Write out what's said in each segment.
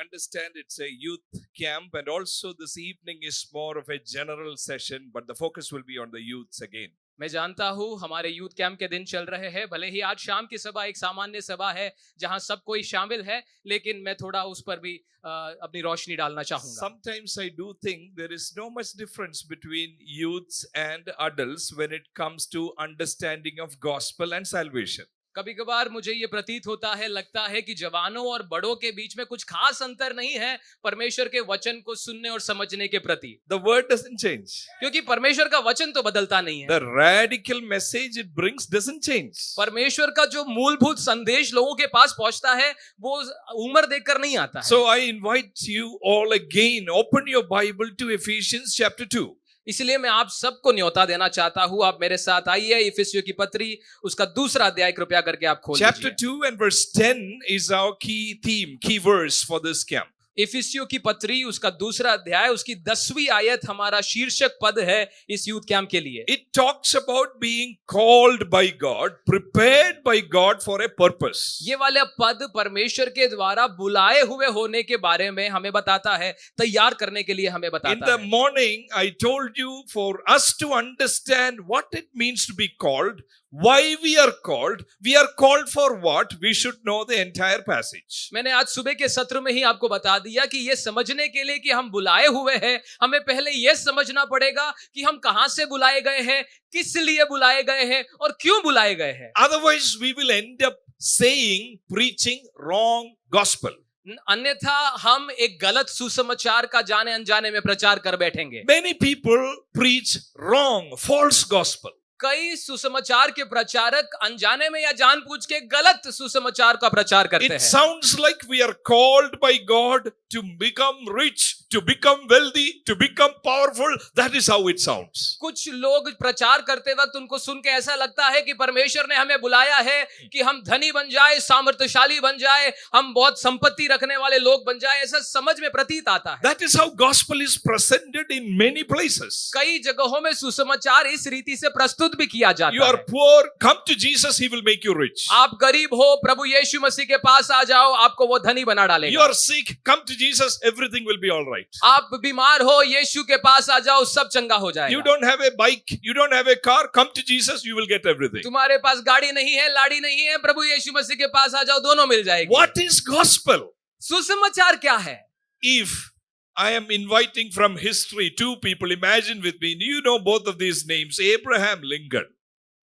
understand it's a youth camp, and also this evening is more of a general session, but the focus will be on the youths again. मैं जानता हूँ हमारे youth camp के दिन चल रहे हैं, भले ही आज शाम की सभा एक सामान्य सभा है जहां सब कोई शामिल है, लेकिन मैं थोड़ा उस पर भी अपनी रोशनी डालना चाहूंगा. Sometimes I do think there is no much difference between youths and adults when it comes to understanding of gospel and salvation. कभी कभार मुझे ये प्रतीत होता है, लगता है कि जवानों और बड़ों के बीच में कुछ खास अंतर नहीं है परमेश्वर के वचन को सुनने और समझने के प्रति. The word doesn't change. क्योंकि परमेश्वर का वचन तो बदलता नहीं है. The radical message it brings doesn't change. परमेश्वर का जो मूलभूत संदेश लोगों के पास पहुंचता है वो उम्र देखकर नहीं आता है. So I invite you all again, open your Bible to Ephesians chapter 2. इसलिए मैं आप सबको न्योता देना चाहता हूं, आप मेरे साथ आइए. इफिसियों की पत्री उसका दूसरा अध्याय कृपया करके आप खोल लीजिए. Chapter 2 and verse 10 is our key theme, key verse for this camp. इफिसियों की पत्री उसका दूसरा अध्याय उसकी 10वीं आयत हमारा शीर्षक पद है इस यूथ कैंप के लिए. It talks about being called by God, prepared by God for a purpose. ये वाला पद परमेश्वर के द्वारा बुलाए हुए होने के बारे में हमें बताता है, तैयार करने के लिए हमें In बताता the है. morning, I told you for us to understand what it means to be called, why we are called for what, we should know the entire passage. मैंने आज सुबह के सत्र में ही आपको बता दिया कि ये समझने के लिए कि हम बुलाए हुए हैं, हमें पहले ये समझना पड़ेगा कि हम कहां से बुलाए गए हैं, किस लिए बुलाए गए हैं और क्यों बुलाए गए हैं. Otherwise, we will end up saying, preaching wrong gospel. अन्यथा हम एक गलत सुसमाचार का जाने अनजाने में प्रचार कर बैठेंगे. Many people preach wrong, false gospel. कई सुसमाचार के प्रचारक अनजाने में या जानबूझ के गलत सुसमाचार का प्रचार करते It हैं. sounds like we are called by God to become rich, to become wealthy, to become powerful. That is how it sounds. कुछ लोग प्रचार करते वक्त उनको सुन के ऐसा लगता है कि परमेश्वर ने हमें बुलाया है कि हम धनी बन जाए, सामर्थ्यशाली बन जाए, हम बहुत संपत्ति रखने वाले लोग बन जाए, ऐसा समझ में प्रतीत आता है. That is how gospel is presented in many places. कई जगहों में सुसमाचार इस रीति से प्रस्तुत भी किया You जाता are है. poor, come to Jesus, He will make you rich. आप गरीब हो, प्रभु यीशु मसीह के पास आ जाओ, आपको वो धनी बना You डालेगा. are sick, come to Jesus, everything will be all right. आप बीमार हो, यीशु के पास आ जाओ, सब चंगा हो You जाएगा. don't have a bike, you don't have a car, come to Jesus, you will get everything. तुम्हारे पास गाड़ी नहीं है, लाड़ी नहीं है, प्रभु यीशु मसीह के पास आ जाओ, दोनों मिल जाएगी. What is gospel? सुसमाचार क्या है? If I am inviting from history two people, imagine with me, you know both of these names, Abraham Lincoln.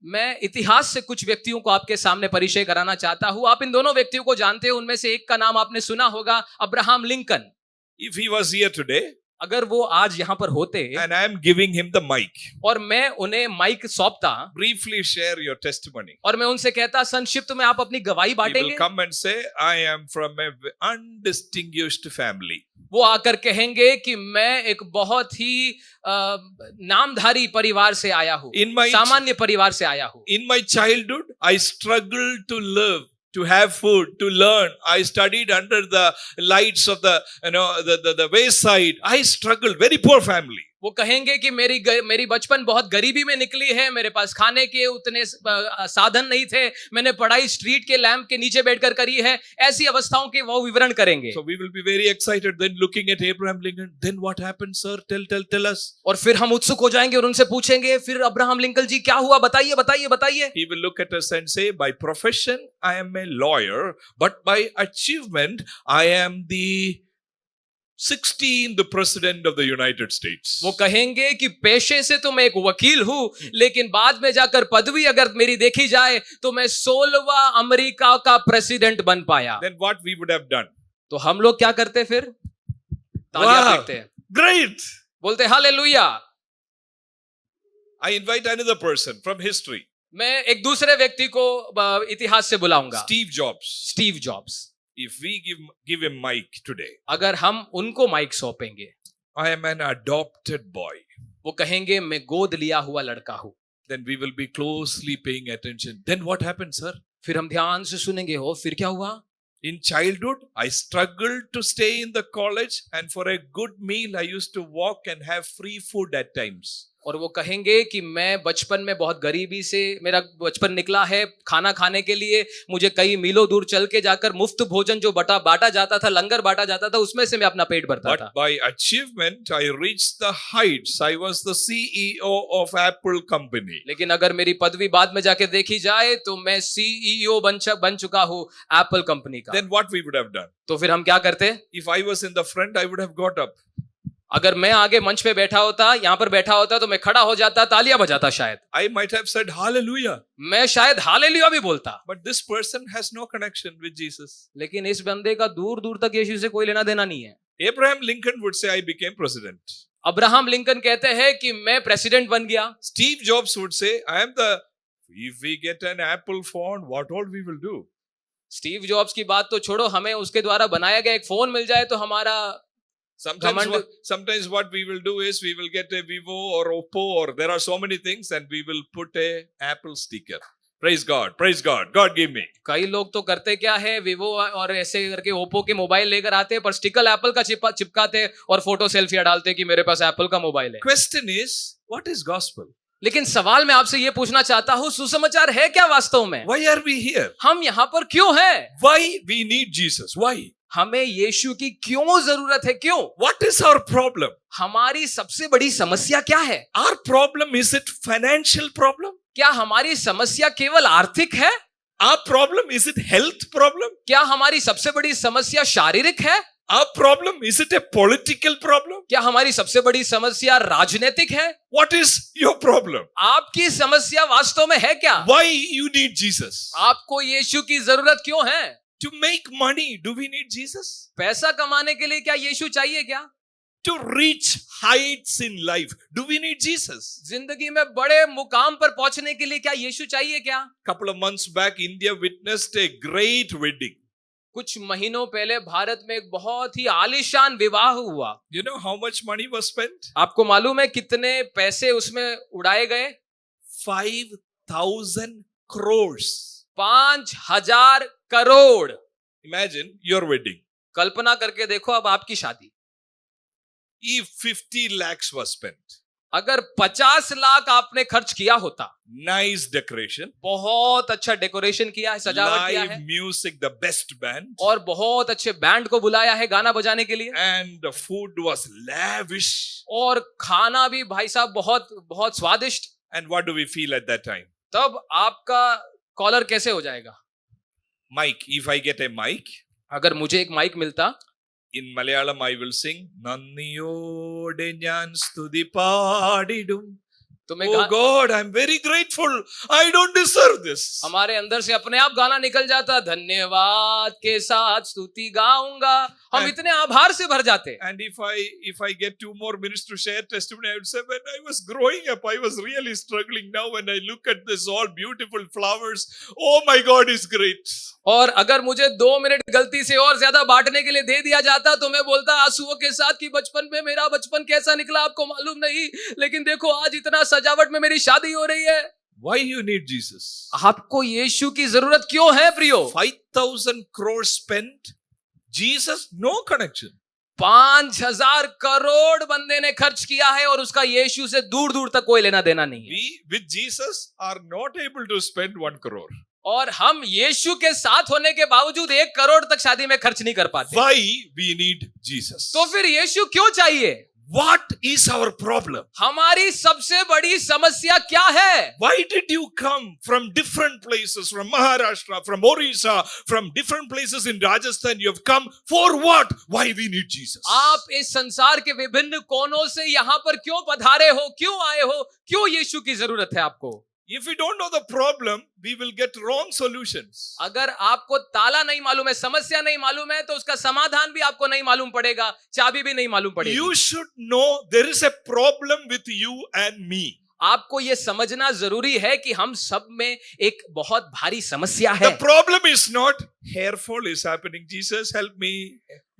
मैं इतिहास से कुछ व्यक्तियों को आपके सामने परिचय कराना चाहता हूं. आप इन दोनों व्यक्तियों को जानते हो, उनमें से एक का नाम आपने सुना होगा, Abraham Lincoln. If he was here today अगर वो आज यहाँ पर होते and I am giving him the mic, और मैं उन्हें mic सौंपता briefly share your testimony. और मैं उनसे कहता संक्षिप्त में आप अपनी गवाही He will बांटेंगे, come and say, I am from a undistinguished family. वो आकर कहेंगे कि मैं एक बहुत ही नामधारी परिवार से आया हूँ, सामान्य परिवार से आया हूँ. In my childhood, I struggled to live, to have food, to learn. I studied under the lights of the wayside. I struggled, very poor family. वो कहेंगे कि मेरी बचपन बहुत गरीबी में निकली है, मेरे पास खाने के उतने साधन नहीं थे, मैंने पढ़ाई स्ट्रीट के लैंप के नीचे बैठकर करी है. ऐसी अवस्थाओं के वो विवरण करेंगे. So we will be very excited then looking at Abraham Lincoln. Then what happened, sir? Tell us. और फिर हम उत्सुक हो जाएंगे और उनसे पूछेंगे, फिर अब्राहम लिंकन जी क्या हुआ, बताइए बताइए बताइए. He will look at us and say, by profession, I am a lawyer, but by achievement, I am the 16th president of the United States. वो कहेंगे कि पेशे से तो मैं एक वकील हूं, लेकिन बाद में जाकर पदवी अगर मेरी देखी जाए तो मैं 16वां अमेरिका का प्रेसिडेंट बन पाया. Then what we would have done? तो हम लोग क्या करते फिर? तालियां Wow, पीटते हैं, great. बोलते hallelujah. I invite another person from history. मैं एक दूसरे व्यक्ति को इतिहास से बुलाऊंगा, Steve Jobs. Steve jobs. If we give him mic today, अगर हम उनको माइक सौंपेंगे, I am an adopted boy. वो कहेंगे मैं गोद लिया हुआ लड़का हूं. Then we will be closely paying attention. Then what happened, sir? फिर हम ध्यान से सुनेंगे, हो फिर क्या हुआ? In childhood, I struggled to stay in the college, and for a good meal, I used to walk and have free food at times. और वो कहेंगे कि मैं बचपन में बहुत गरीबी से मेरा बचपन निकला है, खाना खाने के लिए मुझे कई मीलों दूर चल के जाकर मुफ्त भोजन जो बांटा जाता था, लंगर बांटा जाता था, उसमें से मैं अपना पेट भरता But था। by achievement, I reached the heights. I was the CEO of Apple company. लेकिन अगर मेरी पदवी बाद में जाके देखी जाए तो मैं सीईओ बन चुका हूँ एप्पल कंपनी का। Then what we would have done? तो फिर हम क्या करते? If I was in the front, I would have got up. अगर मैं आगे मंच पे बैठा होता, यहाँ पर बैठा होता, तो मैं खड़ा हो जाता, तालियां बजाता शायद। I might have said hallelujah. मैं शायद हालेलुया भी बोलता। But this person has no connection with Jesus. लेकिन इस बंदे का दूर दूर तक यीशु से कोई लेना देना नहीं है। Abraham Lincoln would say, I became president. Abraham Lincoln कहते हैं कि मैं प्रेसिडेंट बन गया। Steve Jobs would say, I am the, if we get an Apple phone, what all we will do? Steve jobs की बात तो छोड़ो, हमें उसके द्वारा बनाया गया एक फोन मिल जाए तो हमारा Sometimes what we will do is we will get a Vivo or Oppo or there are so many things and we will put a Apple sticker. Praise God, God give me. कई लोग तो करते क्या है, Vivo और ऐसे करके Oppo के मोबाइल लेकर आते हैं पर स्टिकर एप्पल का चिपकाते और फोटो सेल्फियां डालते कि मेरे पास एप्पल का मोबाइल है। Question is, what is gospel? लेकिन सवाल मैं आपसे ये पूछना चाहता हूँ, सुसमाचार है क्या वास्तव में? Why are we here? हम यहाँ पर क्यों हैं? Why we need Jesus? Why? हमें यीशु की क्यों जरूरत है? क्यों? What is our problem? हमारी सबसे बड़ी समस्या क्या है? Our problem, is it financial problem? क्या हमारी समस्या केवल आर्थिक है? Our problem, is it health problem? क्या हमारी सबसे बड़ी समस्या शारीरिक है? Our problem, is it a political problem? क्या हमारी सबसे बड़ी समस्या राजनीतिक है? What is your problem? आपकी समस्या वास्तव में है क्या? Why you need Jesus? आपको यीशु की जरूरत क्यों है? To make money, do we need Jesus? पैसा कमाने के लिए क्या यीशु चाहिए क्या? To reach heights in life, do we need Jesus? जिंदगी में बड़े मुकाम पर पहुंचने के लिए क्या यीशु चाहिए क्या? Couple of months back, India witnessed a great wedding. कुछ महीनों पहले भारत में एक बहुत ही आलीशान विवाह हुआ। You know how much money was spent? आपको मालूम है कितने पैसे उसमें उड़ाए गए? 5,000 crores. 5,000 crore. Imagine your wedding. कल्पना करके देखो अब आपकी शादी। If 50 lakhs was spent. अगर 50 लाख आपने खर्च किया होता, Nice decoration. बहुत अच्छा डेकोरेशन किया है, सजावट किया Live है music, the best band. और बहुत अच्छे बैंड को बुलाया है गाना बजाने के लिए, And the food was lavish. और खाना भी भाई साहब बहुत बहुत स्वादिष्ट। And what do we feel at that time? तब आपका कॉलर कैसे हो जाएगा? Mic. If I get a mic, अगर मुझे एक माइक मिलता, in Malayalam I will sing നന്ദിയോടെ ഞാൻ സ്തുതി പാടിടും. तो मैं Oh God, I'm very grateful. I don't deserve this. हमारे अंदर से अपने आप गाना निकल जाता, धन्यवाद के साथ स्तुति गाऊंगा। हम And- इतने आभार से भर जाते। And if I get 2 more minutes to share testimony, I would say when I was growing up, I was really struggling. Now when I look at this all beautiful flowers, oh my God, it's great. और अगर मुझे 2 minute गलती से और ज्यादा बांटने के लिए दे दिया जाता तो मैं बोलता आंसुओं के साथ कि बचपन में मेरा बचपन कैसा निकला आपको मालूम नहीं, लेकिन देखो आज इतना सजावट में मेरी शादी हो रही है। Why you need Jesus? आपको यीशु की जरूरत क्यों है प्रियो? 5,000 crores spent. Jesus, no connection. 5,000 crore बंदे ने खर्च किया है और उसका यीशु से दूर दूर तक कोई लेना देना नहीं है। We with Jesus are not able to spend 1 crore. और हम यीशु के साथ होने के बावजूद 1 करोड़ तक शादी में खर्च नहीं कर पाते। Why we need Jesus? तो फिर यीशु क्यों चाहिए? What is our problem? हमारी सबसे बड़ी समस्या क्या है? Why did you come from different places, from Maharashtra, from Orissa, from different places in Rajasthan? You have come for what? Why we need Jesus? आप इस संसार के विभिन्न कोनों से यहाँ पर क्यों पधारे हो? क्यों आए हो? क्यों यीशु की जरूरत है आपको? If we don't know the problem, we will get wrong solutions. अगर आपको ताला नहीं मालूम है, समस्या नहीं मालूम है, तो उसका समाधान भी आपको नहीं मालूम पड़ेगा, चाबी भी नहीं मालूम पड़ेगी। You should know there is a problem with you and me. आपको ये समझना जरूरी है कि हम सब में एक बहुत भारी समस्या The है। problem is not hair fall is happening. Jesus, help me.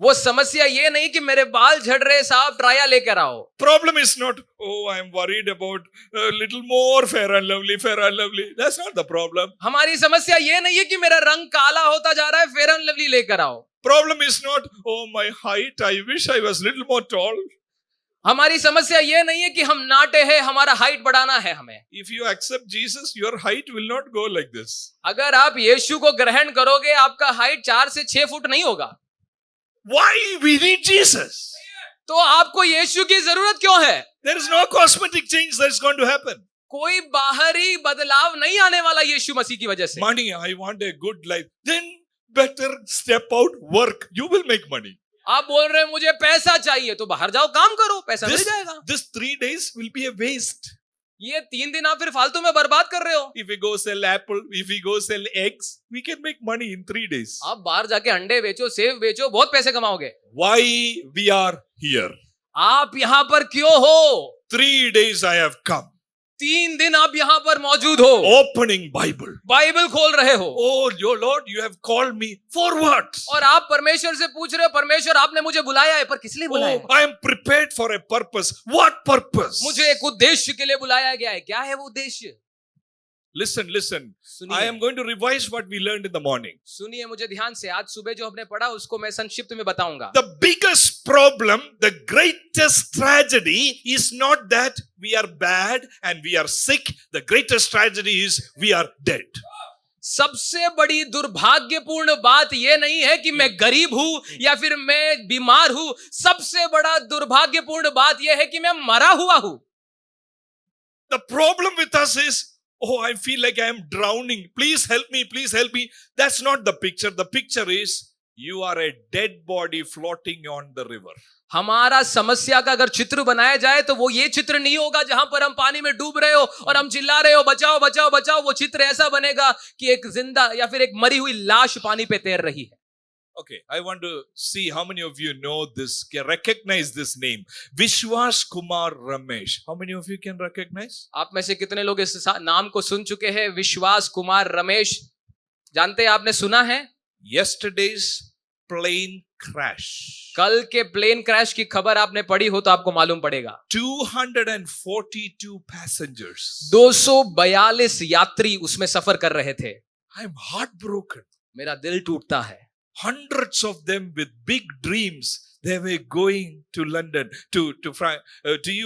वो समस्या ये नहीं कि मेरे बाल झड़ रहे साहब ट्राया लेकर आओ। Problem is not, oh, I am worried about a little more fair and lovely, fair and lovely. That's not the problem. हमारी समस्या ये नहीं है कि मेरा रंग काला होता जा रहा है, फेयर एंड लवली लेकर आओ। Problem is not, oh, my height, I wish I was little more tall. हमारी समस्या ये नहीं है कि हम नाटे हैं, हमारा हाइट बढ़ाना है हमें। If you accept Jesus, your height will not go like this. अगर आप यीशु को ग्रहण करोगे, आपका हाइट 4 से 6 फुट नहीं होगा। Why we need Jesus? तो आपको यीशु की जरूरत क्यों है? There is no cosmetic change that's going to happen. कोई बाहरी बदलाव नहीं आने वाला यीशु मसीह की वजह से। Money, I want a good life. Then better step out, work. You will make money. आप बोल रहे हैं मुझे पैसा चाहिए, तो बाहर जाओ, काम करो, पैसा मिल जाएगा। This 3 days will be a waste. ये 3 दिन आप फिर फालतू में बर्बाद कर रहे हो। If we go sell apple, if we go sell eggs, we can make money in 3 days. आप बाहर जाके अंडे बेचो, सेब बेचो, बहुत पैसे कमाओगे। Why we are here? आप यहाँ पर क्यों हो? 3 days I have come. 3 दिन आप यहाँ पर मौजूद हो, Opening Bible. बाइबल खोल रहे हो। Oh, your Lord, you have called me for what? और आप परमेश्वर से पूछ रहे हो, परमेश्वर आपने मुझे बुलाया है, पर किस लिए बुलाया है? Oh, I am prepared for a purpose. What purpose? मुझे एक उद्देश्य के लिए बुलाया गया है। क्या है वो उद्देश्य? Listen, listen. I सुनिए, am going to revise what we learned in the morning. सुनिए मुझे ध्यान से। आज सुबह जो हमने पढ़ा उसको मैं संक्षिप्त में बताऊंगा। The biggest problem, the greatest tragedy is not that we are bad and we are sick. The greatest tragedy is we are dead. सबसे बड़ी दुर्भाग्यपूर्ण बात यह नहीं है कि मैं गरीब हूं या फिर मैं बीमार हूं। सबसे बड़ा दुर्भाग्यपूर्ण बात यह है कि मैं मरा हुआ हूं। The problem with us is, oh, I feel like I am drowning. Please help me, please help me. That's not the picture. The picture is you are a dead body floating on the river. हमारा समस्या का अगर चित्र बनाया जाए तो वो ये चित्र नहीं होगा जहां पर हम पानी में डूब रहे हो और हम चिल्ला रहे हो बचाओ बचाओ बचाओ। वो चित्र ऐसा बनेगा कि एक जिंदा या फिर एक मरी हुई लाश पानी पे तैर रही है। Okay, I want to see how many of you know this, can recognize this name. Vishwas Kumar Ramesh. How many of you can recognize? आप में से कितने लोग इस नाम को सुन चुके हैं? विश्वास कुमार रमेश, जानते हैं, आपने सुना है? Yesterday's plane crash. कल के प्लेन क्रैश की खबर आपने पढ़ी हो तो आपको मालूम पड़ेगा। 242 passengers. 242 यात्री उसमें सफर कर रहे थे। I am heartbroken. मेरा दिल टूटता है। Hundreds of them with big dreams. They were going to London, to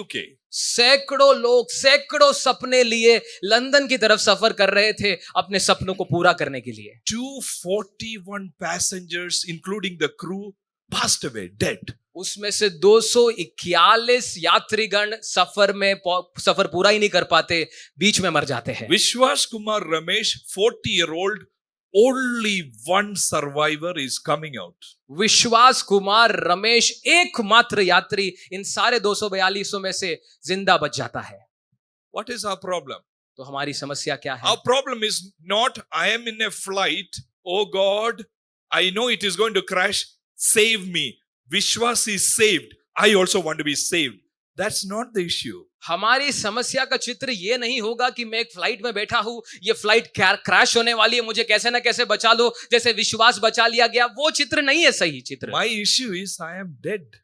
UK. सैकड़ों लोग सैकड़ों सपने लिए लंदन की तरफ सफर कर रहे थे अपने सपनों को पूरा करने के लिए। 241 passengers, including the crew, passed away, dead. उसमें से 241 यात्रीगण सफर पूरा ही नहीं कर पाते, बीच में मर जाते हैं। Vishwas Kumar Ramesh, 40-year-old, only one survivor is coming out. विश्वास कुमार रमेश एकमात्र यात्री इन सारे 242 में से जिंदा बच जाता है। What is our problem? तो हमारी समस्या क्या है? Our problem is not I am in a flight, oh God, I know it is going to crash, save me. Vishwas is saved, I also want to be saved. That's not the issue. हमारी समस्या का चित्र ये नहीं होगा कि मैं एक फ्लाइट में बैठा हूं, ये फ्लाइट क्रैश होने वाली है, मुझे कैसे ना कैसे बचा लो, जैसे विश्वास बचा लिया गया। वो चित्र नहीं है सही चित्र। My issue is I am dead.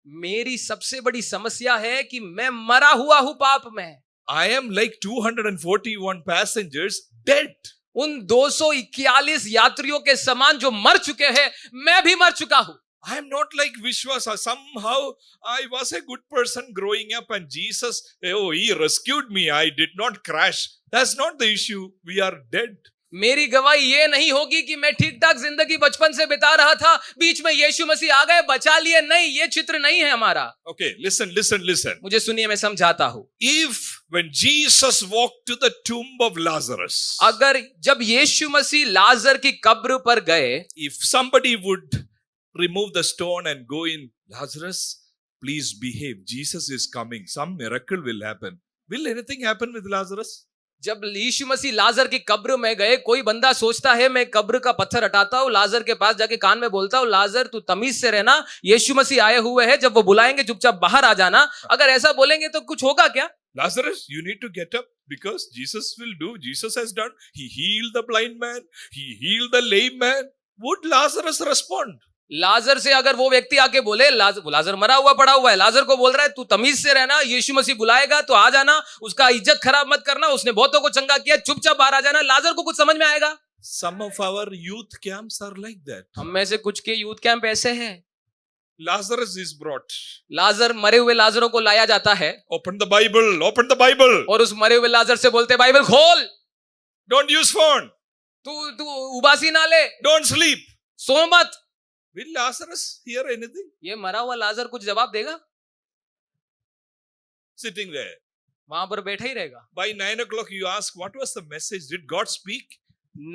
मेरी सबसे बड़ी समस्या है कि मैं मरा हुआ हूं पाप में। I am like 241 passengers dead. उन 241 यात्रियों के समान जो मर चुके हैं, मैं भी मर चुका हूं। I am not like Vishwas. Somehow I was a good person growing up and Jesus, oh, he rescued me. I did not crash. That's not the issue. We are dead. मेरी गवाही ये नहीं होगी कि मैं ठीक ठाक जिंदगी बचपन से बिता रहा था, बीच में यीशु मसीह आ गए बचा लिए। नहीं, ये चित्र नहीं है हमारा। Okay, listen. मुझे सुनिए, मैं समझाता हूं। If when Jesus walked to the tomb of Lazarus, अगर जब यीशु मसीह लाजर की कब्र पर गए, if somebody would remove the stone and go in, Lazarus, please behave. Jesus is coming. Some miracle will happen. Will anything happen with Lazarus? जब यीशु मसीह लाजर की कब्र में गए, कोई बंदा सोचता है मैं कब्र का पत्थर हटाता हूं, लाजर के पास जाके कान में बोलता हूं, लाजर तू तमीज से रहना, यीशु मसीह आए हुए हैं, जब वो बुलाएंगे चुपचाप बाहर आ जाना। अगर ऐसा बोलेंगे तो कुछ होगा क्या? Lazarus, you need to get up because Jesus will do. Jesus has done. He healed the blind man. He healed the lame man. Would Lazarus respond? लाजर से अगर वो व्यक्ति आके बोले, लाजर मरा हुआ पड़ा हुआ है, लाजर को बोल रहा है तू तमीज से रहना, यीशु मसीह बुलाएगा तो आ जाना, उसका इज्जत खराब मत करना, उसने बहुतों को चंगा किया, चुपचाप बाहर आ जाना, लाजर को कुछ समझ में आएगा? Some of our youth camps are like that. हम में से कुछ के यूथ कैंप ऐसे हैं। Lazarus is brought. लाजर, मरे हुए लाजरों को लाया जाता है Open the Bible. Open the Bible. और उस मरे हुए लाजर से बोलते बाइबल खोल, Don't use phone. तू उबासी ना ले, Don't sleep. सो मत. Will Lazarus hear anything? ये मरा हुआ लाजर कुछ जवाब देगा? Sitting there. वहां पर बैठा ही रहेगा. By 9 o'clock you ask, what was the message? Did God speak?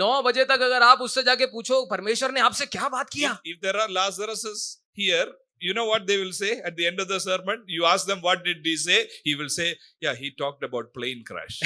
9 बजे तक अगर आप उससे जाके पूछो परमेश्वर ने आपसे क्या बात किया, If there are Lazaruses here, you know what they will say at the end of the sermon? You ask them, what did he say? He will say, yeah, he talked about plane crash.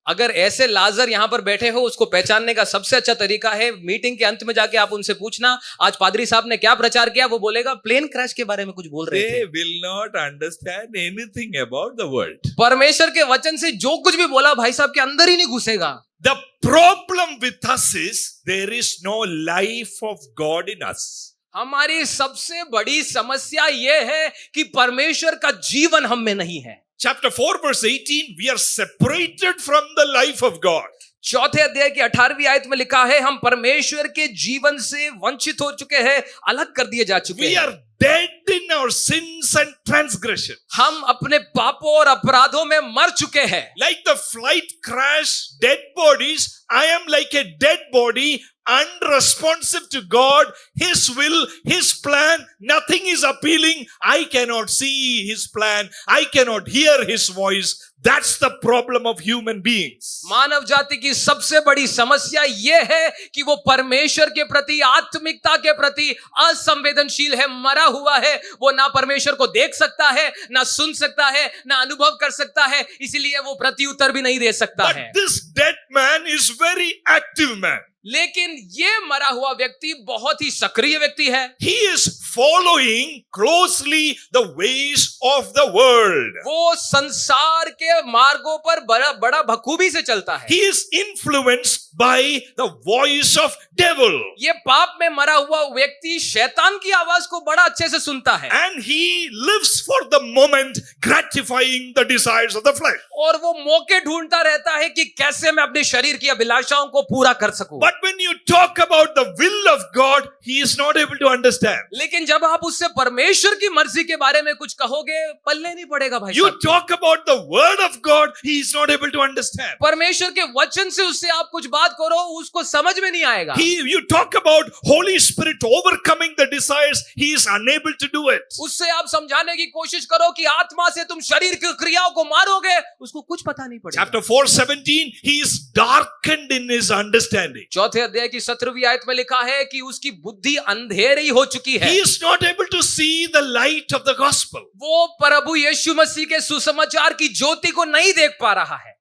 अगर ऐसे लाजर यहाँ पर बैठे हो, उसको पहचानने का सबसे अच्छा तरीका है मीटिंग के अंत में जाके आप उनसे पूछना आज पादरी साहब ने क्या प्रचार किया. वो बोलेगा प्लेन क्रैश के बारे में कुछ बोल रहे They थे. will not understand anything about the world. परमेश्वर के वचन से जो कुछ भी बोला भाई साहब के अंदर ही नहीं घुसेगा. The problem with us is there is no life of God in us. हमारी सबसे बड़ी समस्या ये है कि परमेश्वर का जीवन हम में नहीं है. Chapter 4 verse 18, we are separated from the life of God. चौथे अध्याय की 18वीं आयत में लिखा है हम परमेश्वर के जीवन से वंचित हो चुके हैं, अलग कर दिए जा चुके We हैं. are dead in our sins and transgression. हम अपने पापों और अपराधों में मर चुके हैं. Like the flight crash, dead bodies, I am like a dead body, unresponsive to God, His will, His plan. Nothing is appealing. I cannot see His plan. I cannot hear His voice. That's the problem of human beings. मानव जाति की सबसे बड़ी समस्या यह है कि वो परमेश्वर के प्रति, आत्मिकता के प्रति असंवेदनशील है, मरा हुआ है. वो ना परमेश्वर को देख सकता है, ना सुन सकता है, ना अनुभव कर सकता है, इसलिए वो प्रत्युत्तर भी नहीं दे सकता But है. this dead man is very active man. लेकिन ये मरा हुआ व्यक्ति बहुत ही सक्रिय व्यक्ति है. He is following closely the ways of the world. वो संसार के मार्गों पर बड़ा बखूबी से चलता है. He is influenced by the voice of devil. ये पाप में मरा हुआ व्यक्ति शैतान की आवाज को बड़ा अच्छे से सुनता है. And he lives for the moment, gratifying the desires of the flesh. और वो मौके ढूंढता रहता है कि कैसे मैं अपने शरीर की अभिलाषाओं को पूरा कर सकूं. But when you talk about the will of God, he is not able to understand. लेकिन जब आप उससे परमेश्वर की मर्जी के बारे में कुछ कहोगे, पल्ले नहीं पड़ेगा भाई You साहब. talk about the word of God, he is not able to understand. परमेश्वर के वचन से उससे आप कुछ बात करो, उसको समझ में नहीं आएगा. You talk about Holy Spirit overcoming the desires, he is unable to do it. उससे आप समझाने की कोशिश करो कि आत्मा से तुम शरीर की क्रियाओं को मारोगे, उसको कुछ पता नहीं पड़ेगा. Chapter 4:17, he is darkened in his understanding. चौथे अध्याय की 17वीं आयत में लिखा है कि उसकी बुद्धि अंधेरी हो चुकी है. He is not able to see the light of the gospel. वो प्रभु यीशु मसीह के सुसमाचार की ज्योति को नहीं देख पा रहा है.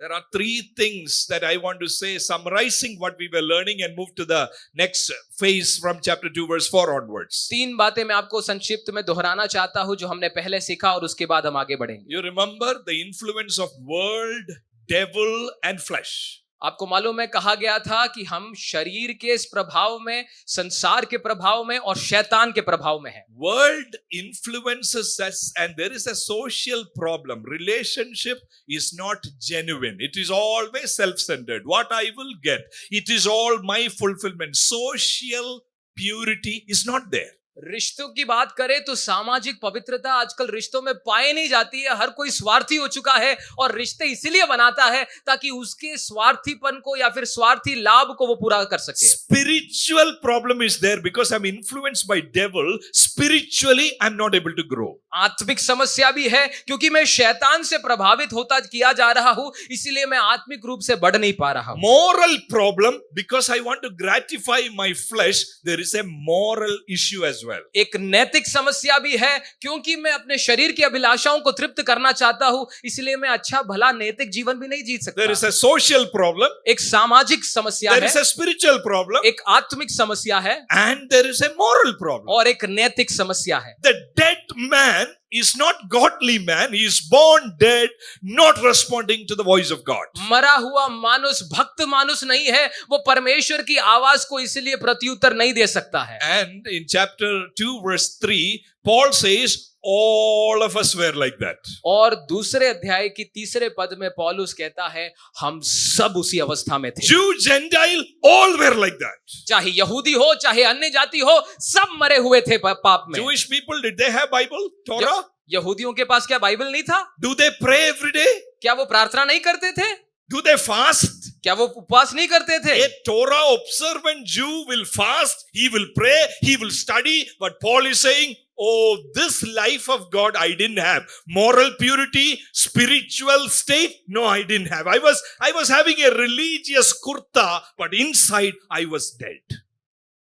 There are three things that I want to say, summarizing what we were learning and move to the next phase from chapter 2 verse 4 onwards. 3 बातें मैं आपको संक्षिप्त में दोहराना चाहता हूं जो हमने पहले सीखा और उसके बाद हम आगे बढ़ेंगे. You remember the influence of world, devil and flesh. आपको मालूम है कहा गया था कि हम शरीर के इस प्रभाव में, संसार के प्रभाव में और शैतान के प्रभाव में हैं. World influences us and there is a social problem. Relationship is not genuine. It is always self-centered. What I will get. It is all my fulfillment. Social purity is not there. रिश्तों की बात करें तो सामाजिक पवित्रता आजकल रिश्तों में पाई नहीं जाती है. हर कोई स्वार्थी हो चुका है और रिश्ते इसीलिए बनाता है ताकि उसके स्वार्थीपन को या फिर स्वार्थी लाभ को वो पूरा कर सके. Spiritual problem is there because I'm influenced by devil. Spiritually, I'm not able to grow. आत्मिक समस्या भी है क्योंकि मैं शैतान से प्रभावित होता किया जा रहा हूं, इसीलिए मैं आत्मिक रूप से बढ़ नहीं पा रहा हूं. Moral problem because I want to gratify my flesh. There is a moral issue as well. एक नैतिक समस्या भी है क्योंकि मैं अपने शरीर की अभिलाषाओं को तृप्त करना चाहता हूं, इसलिए मैं अच्छा भला नैतिक जीवन भी नहीं जी सकता. There is a social problem. एक सामाजिक समस्या There है, is a spiritual problem. एक आत्मिक समस्या है And there is a moral problem. और एक नैतिक समस्या है. The dead man is not godly man. He is born dead, not responding to the voice of God. मरा हुआ मानुष भक्त मानुष नहीं है, वो परमेश्वर की आवाज को इसलिए प्रत्युत्तर नहीं दे सकता है. And in chapter 2 verse 3, Paul says, all of us were like that. और दूसरे अध्याय की तीसरे पद में पौलुस कहता है हम सब उसी अवस्था में थे। Jew, Gentile, all were like that. चाहे यहूदी हो चाहे अन्य जाति हो, सब मरे हुए थे पाप में। Jewish people, did they have Bible, Torah? यहूदियों के पास क्या बाइबल नहीं था? Do they pray every day? क्या वो प्रार्थना नहीं करते थे? Do they fast? क्या वो उपवास नहीं करते थे? A Torah observant Jew will fast, he will pray, he will study, but Paul is saying, oh, this life of God I didn't have. Moral purity, spiritual state, no, I didn't have. I was having a religious kurta, but inside I was dead.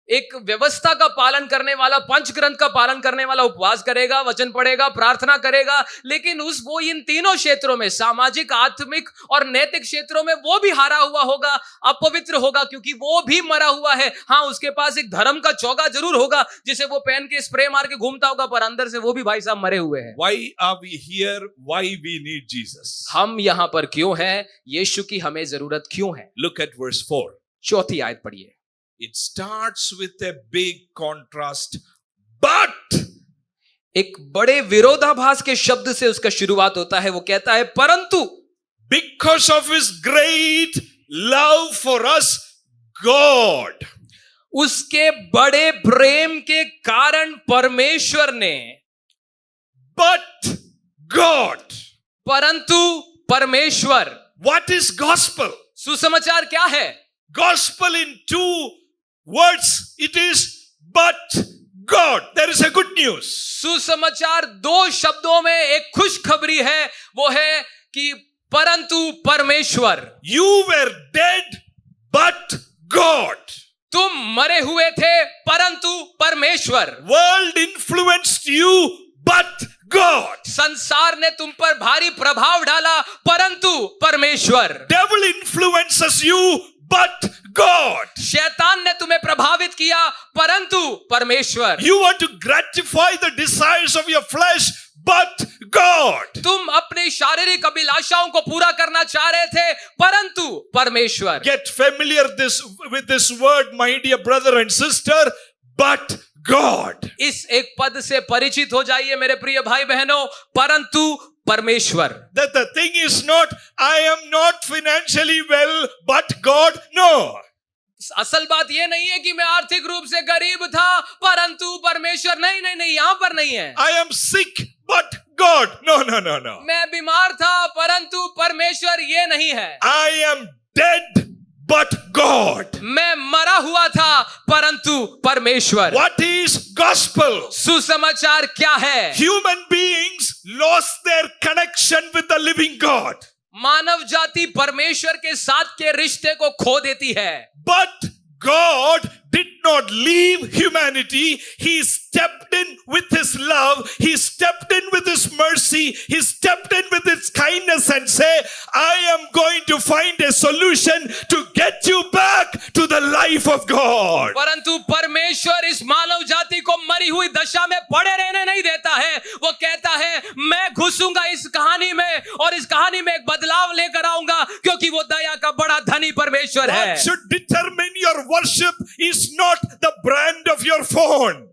एक व्यवस्था का पालन करने वाला, पंच ग्रंथ का पालन करने वाला उपवास करेगा, वचन पढ़ेगा, प्रार्थना करेगा, लेकिन वो इन तीनों क्षेत्रों में, सामाजिक, आत्मिक और नैतिक क्षेत्रों में वो भी हारा हुआ होगा, अपवित्र होगा, क्योंकि वो भी मरा हुआ है। हाँ, उसके पास एक धर्म का चौगा जरूर होगा जिसे वो पहन के स्प्रे मार के घूमता होगा, पर अंदर से वो भी भाई साहब मरे हुए हैं। Why are we here? Why we need Jesus? हम यहां पर क्यों हैं? यीशु की हमें जरूरत क्यों है? Look at verse 4. चौथी आयत पढ़िए। It starts with a big contrast, but एक बड़े विरोधाभास के शब्द से उसका शुरुआत होता है। वो कहता है परंतु because of his great love for us, God, उसके बड़े प्रेम के कारण परमेश्वर ने, but God. परंतु परमेश्वर। What is gospel? सुसमाचार क्या है? Gospel in 2 words, it is but God. There is a good news. सुसमाचार 2 शब्दों में एक खुशखबरी है, वो है कि परंतु परमेश्वर। You were dead, but God. तुम मरे हुए थे परंतु परमेश्वर। World influenced you, but God. संसार ने तुम पर भारी प्रभाव डाला परंतु परमेश्वर। Devil influences you, but God. शैतान ने तुम्हें प्रभावित किया परंतु परमेश्वर। You want to gratify the desires of your flesh, but God. तुम अपनी शारीरिक अभिलाषाओं को पूरा करना चाह रहे थे परंतु परमेश्वर। Get familiar with this word, my dear brother and sister, but God. इस एक पद से परिचित हो जाइए मेरे प्रिय भाई बहनों, परंतु परमेश्वर। That the thing is not, I am not financially well, but God. No. असल बात यह नहीं है कि मैं आर्थिक रूप से गरीब था परंतु परमेश्वर। नहीं नहीं नहीं, यहां पर नहीं है। I am sick, but God. No, no, no, no. मैं बीमार था परंतु परमेश्वर, ये नहीं है। I am dead, but God. मैं मरा हुआ था परंतु परमेश्वर। What is gospel? सुसमाचार क्या है? Human beings lost their connection with the living God. मानव जाति परमेश्वर के साथ के रिश्ते को खो देती है। But God did not leave humanity. He stepped in with his love. He stepped in with his mercy. He stepped in with his kindness and say, I am going to find a solution to get you back to the life of God. परंतु परमेश्वर इस मानव जाति को मरी हुई दशा में पड़े रहने नहीं देता है। वो कहता है मैं घुसूंगा इस कहानी में और इस कहानी में एक बदलाव लेकर आऊंगा, क्योंकि वो दया का बड़ा धनी परमेश्वर है। What should determine your worship is not the brand of your phone.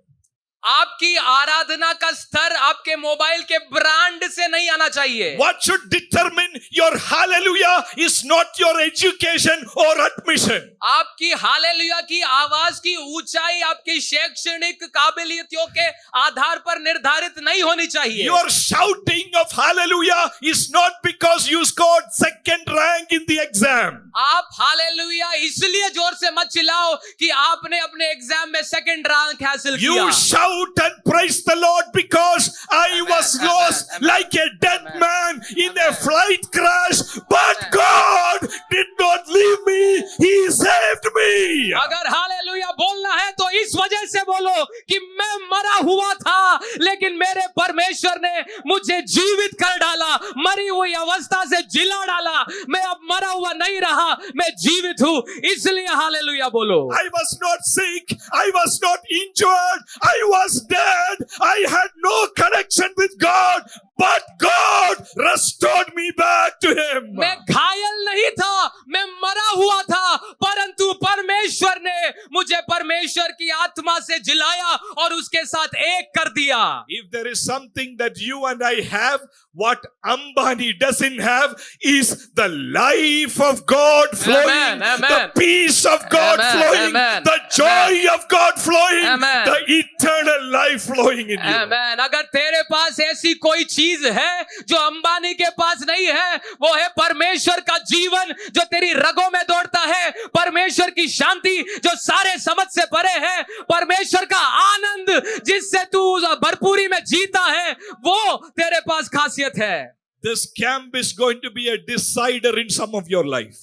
आपकी आराधना का स्तर आपके मोबाइल के ब्रांड से नहीं आना चाहिए। What should determine your hallelujah is not your education or admission. आपकी हालेलुया की आवाज की ऊंचाई आपकी शैक्षणिक काबिलियतों के आधार पर निर्धारित नहीं होनी चाहिए। Your shouting of hallelujah is not because you scored second rank in the exam. आप हालेलुया इसलिए जोर से मत चिल्लाओ कि आपने अपने एग्जाम में सेकंड रैंक हासिल किया। You shout and praise the Lord because I was lost like a dead man in a flight crash, but God did not leave me. He saved me. अगर हालेलुया बोलना है तो इस वजह से बोलो कि मैं मरा हुआ था लेकिन मेरे परमेश्वर ने मुझे जीवित कर डाला, मरी हुई अवस्था से जिला डाला। मैं अब मरा हुआ नहीं रहा, मैं जीवित हूं, इसलिए हालेलुया बोलो। I was not sick, I was not injured, I was dead, I had no connection with God, but God restored me back to Him. मैं घायल नहीं था, मैं मरा मरा हुआ था, परंतु परमेश्वर ने मुझे परमेश्वर की आत्मा से जिलाया और उसके साथ एक कर दिया। If there is something that you and I have, what Ambani doesn't have is the life of God flowing, Amen, amen. the peace of God Amen, flowing, amen, the joy of God flowing, Amen. the eternal life flowing in you. आमेन। अगर तेरे पास ऐसी कोई चीज है जो अंबानी के पास नहीं है, वो है परमेश्वर का जीवन जो तेरी रगों में दौड़ता है, परमेश्वर की शांति जो सारे समझ से परे है, परमेश्वर का आनंद जिससे तू भरपूरी में जीता है, वो तेरे पास खासियत है। This camp is going to be a decider in some of your life.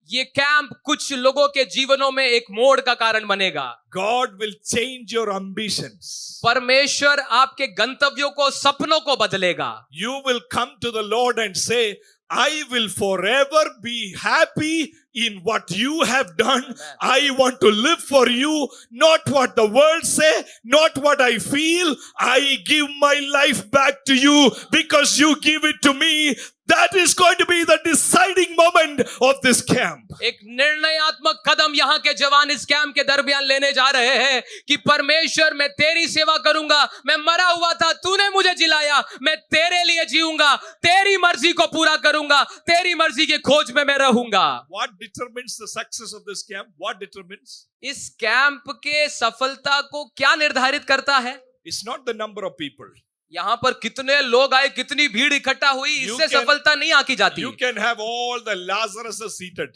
ये कैंप कुछ लोगों के जीवनों में एक मोड़ का कारण बनेगा। God will change your ambitions. परमेश्वर आपके गंतव्यों को, सपनों को बदलेगा। You will come to the Lord and say, I will forever be happy in what you have done. Amen. I want to live for you, not what the world say, not what I feel. I give my life back to you because you give it to me. That is going to be the deciding moment of this camp. एक निर्णयात्मक कदम यहाँ के जवान इस camp के दरमियान लेने जा रहे हैं कि परमेश्वर, मैं तेरी सेवा करूंगा, मैं मरा हुआ था, तूने मुझे जिलाया, मैं तेरे लिए जीऊंगा, तेरी मर्जी को पूरा करूंगा, तेरी मर्जी की खोज में मैं रहूंगा। What determines the success of this camp? What determines? इस कैंप के सफलता को क्या निर्धारित करता है? It's not the number of people. यहाँ पर कितने लोग आए, कितनी भीड़ इकट्ठा हुई, इससे सफलता नहीं आकी जाती। You can have all the Lazarus seated.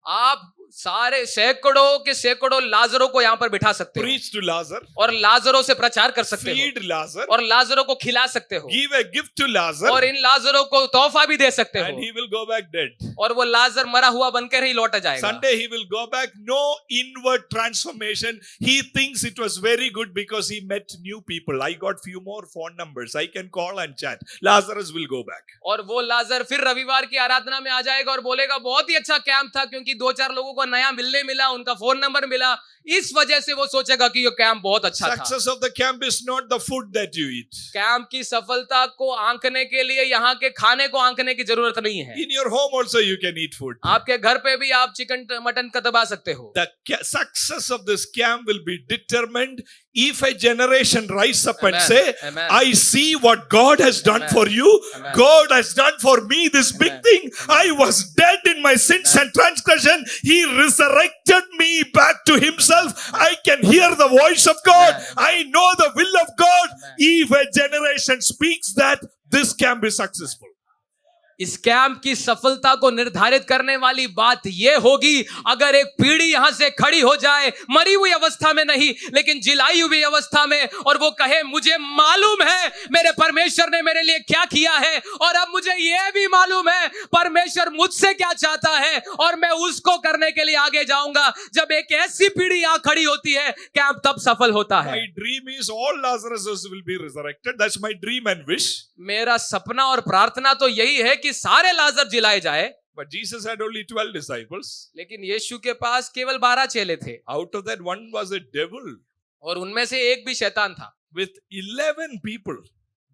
आप सारे सैकड़ों के सैकड़ों लाजरों को यहाँ पर बिठा सकते हो Preach to Lazarus. और लाजरों से प्रचार कर सकते Feed हो Lazarus. और लाजरों को खिला सकते हो Give a gift to Lazarus. और इन लाजरों को तोहफा भी दे सकते And हो he will go back dead. और वो लाजर मरा हुआ बनकर ही लौट जाएगा। Sunday he will go back. No inward transformation. He thinks it was very good because he met new people. I got few more phone numbers. I can call and chat. Lazarus will go back. और वो लाजर फिर रविवार की आराधना में आ जाएगा और बोलेगा बहुत ही अच्छा कैंप था क्योंकि 2-4 लोगों को नया मिलने मिला, उनका फोन नंबर मिला, इस वजह से वो सोचेगा कि ये कैंप बहुत अच्छा था। Success of the camp is not the food that you eat. Camp की सफलता को आंकने के लिए यहाँ के खाने को आंकने की जरूरत नहीं है। In your home also you can eat food. आपके घर पे भी आप चिकन मटन का दबा सकते हो। The success of this camp will be determined if a generation rise up and Amen. say, Amen. I see what God has done Amen. for you. Amen. God has done for me this big Amen. thing. Amen. I was dead in my sins and transgression. He resurrected me back to himself. I can hear the voice of God. Amen. I know the will of God. Amen. If a generation speaks that, this camp is successful. इस camp की सफलता को निर्धारित करने वाली बात यह होगी अगर एक पीढ़ी यहां से खड़ी हो जाए, मरी हुई अवस्था में नहीं लेकिन जिलाई हुई अवस्था में, और वो कहे मुझे मालूम है मेरे परमेश्वर ने मेरे लिए क्या किया है और अब मुझे यह भी मालूम है परमेश्वर मुझसे क्या चाहता है और मैं उसको करने के लिए आगे जाऊंगा। जब एक ऐसी पीढ़ी यहां खड़ी होती है, कैंप तब सफल होता है। My dream is all Lazarus will be resurrected. That's my dream and wish. मेरा सपना और प्रार्थना तो यही है कि सारे लाजर जिलाए जाए। But Jesus had only 12 disciples. लेकिन यीशु के पास केवल 12 चेले थे Out of that, one was a devil. और उनमें से एक भी शैतान था। With 11 people,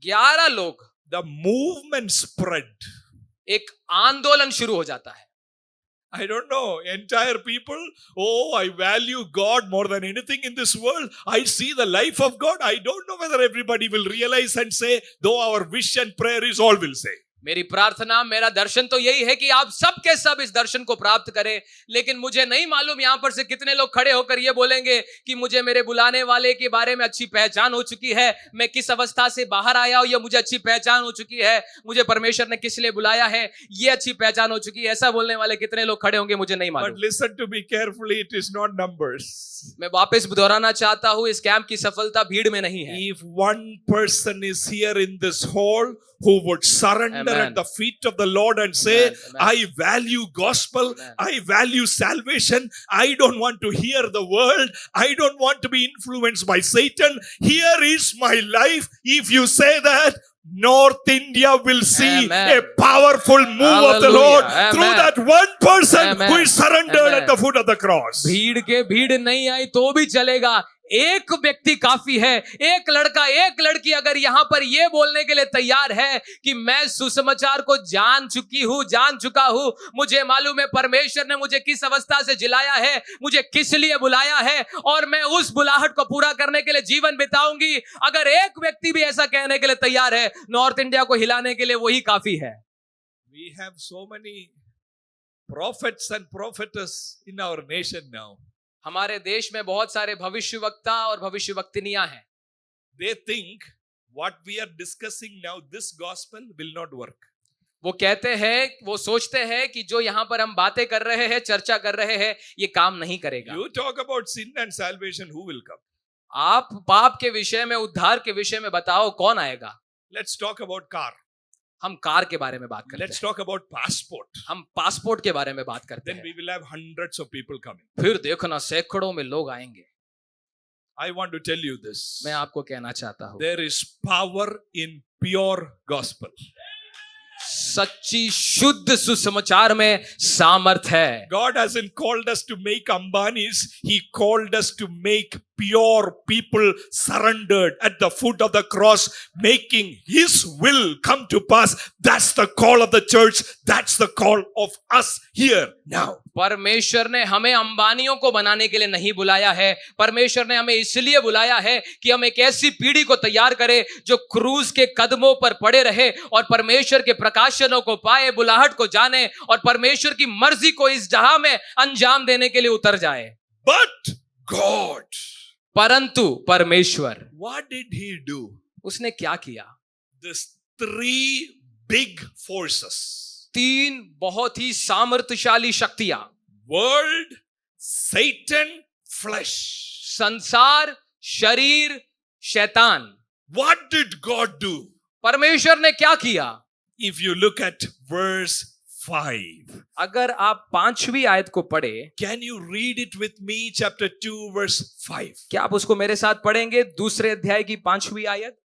11 लोग, the movement spread. एक आंदोलन शुरू हो जाता है। I don't know, entire people, oh, I value God more than anything in this world. I see the life of God. I don't know whether everybody will realize and say, though our wish and prayer is all will say. मेरी प्रार्थना, मेरा दर्शन तो यही है कि आप सब के सब इस दर्शन को प्राप्त करें, लेकिन मुझे नहीं मालूम यहां पर से कितने लोग खड़े होकर ये बोलेंगे कि मुझे मेरे बुलाने वाले के बारे में अच्छी पहचान हो चुकी है, मैं किस अवस्था से बाहर आया हूं ये मुझे अच्छी पहचान हो चुकी है, मुझे परमेश्वर ने किस लिए बुलाया है ये अच्छी पहचान हो चुकी है। ऐसा बोलने वाले कितने लोग खड़े होंगे मुझे नहीं But मालूम। listen to me carefully, it is not numbers. मैं वापस दोहराना चाहता हूं, इस कैंप की सफलता भीड़ में नहीं है। If one person is here in this hall who would surrender Amen. at the feet of the Lord and say, Amen. Amen. I value gospel, Amen. I value salvation, I don't want to hear the world, I don't want to be influenced by Satan, here is my life. If you say that, North India will see Amen. a powerful move of the Hallelujah. Lord Amen. through that one person Amen. who is surrendered Amen. at the foot of the cross. भीड़ के भीड़ नहीं आई तो भी चलेगा, एक व्यक्ति काफी है, एक लड़का, एक लड़की अगर यहां पर यह बोलने के लिए तैयार है कि मैं सुसमाचार को जान चुका हूं, मुझे मालूम है परमेश्वर ने मुझे किस अवस्था से जिलाया है, मुझे किस लिए बुलाया है और मैं उस बुलाहट को पूरा करने के लिए जीवन बिताऊंगी, अगर एक व्यक्ति भी ऐसा कहने के लिए तैयार है, नॉर्थ इंडिया को हिलाने के लिए वही काफी है। We have so many prophets and prophetess in our nation now. हमारे देश में बहुत सारे भविष्यवक्ता और भविष्यवक्तिनियां हैं। They think what we are discussing now, this gospel will not work. वो कहते हैं, वो सोचते हैं कि जो यहाँ पर हम बातें कर रहे हैं, चर्चा कर रहे हैं, ये काम नहीं करेगा। You talk about sin and salvation, who will come? आप पाप के विषय में, उद्धार के विषय में बताओ कौन आएगा। Let's talk about car. हम कार के बारे में बात करते Let's हैं, talट about passport. हम पासपोर्ट के बारे में बात करते Then हैं, we will have hundreds of people coming. फिर देखो ना सैकड़ों में लोग आएंगे। I want to tell you this. मैं आपको कहना चाहता हूँ, There is power in pure gospel. सच्ची शुद्ध सुसमाचार में सामर्थ है। God hasn't called us to make Ambanis. He called us to make pure people surrendered at the foot of the cross, making His will come to pass. That's the call of the church. That's the call of us here now. परमेश्वर ने हमें अंबानियों को बनाने के लिए नहीं बुलाया है, परमेश्वर ने हमें इसलिए बुलाया है कि हम एक ऐसी पीढ़ी को तैयार करें जो क्रूज के कदमों पर पड़े रहे और परमेश्वर के प्रकाशनों को पाए, बुलाहट को जाने और परमेश्वर की मर्जी को इस जहां में अंजाम देने के लिए उतर जाए। But God, परंतु परमेश्वर, what did He do? उसने क्या किया? These three big forces. तीन बहुत ही सामर्थ्यशाली शक्तियां, World, Satan, flesh. संसार, शरीर, शैतान। What did God do? परमेश्वर ने क्या किया? If you look at verse 5, अगर आप 5वीं आयत को पढ़े, can you read it with me? Chapter 2, verse 5. क्या आप उसको मेरे साथ पढ़ेंगे? दूसरे अध्याय की 5वीं आयत।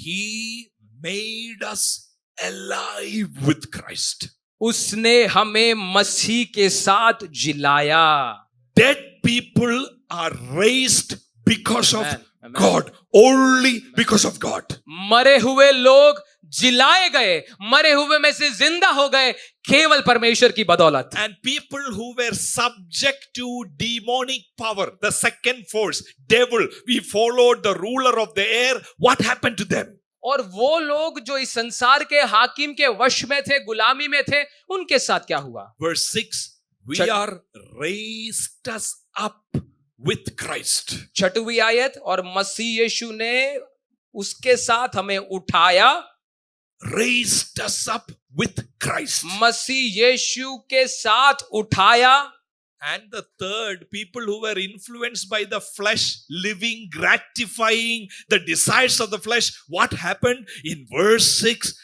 He made us alive with Christ. उसने हमें मसीह के साथ जिलाया। Dead people are raised because of Amen. Amen. God. Only because of God. मरे हुए लोग जिलाए गए, मरे हुए में से जिंदा हो गए केवल परमेश्वर की बदौलत। And people who were subject to demonic power, the second force, devil, we followed the ruler of the air. What happened to them? और वो लोग जो इस संसार के हाकिम के वश में थे, गुलामी में थे, उनके साथ क्या हुआ? Verse 6, we Chut- are raised us up with Christ. 6वीं आयत, और मसीह यीशु ने उसके साथ हमें उठाया। Raised us up with Christ. मसीह यीशु के साथ उठाया। And the third, people who were influenced by the flesh, living, gratifying the desires of the flesh. What happened? In verse 6,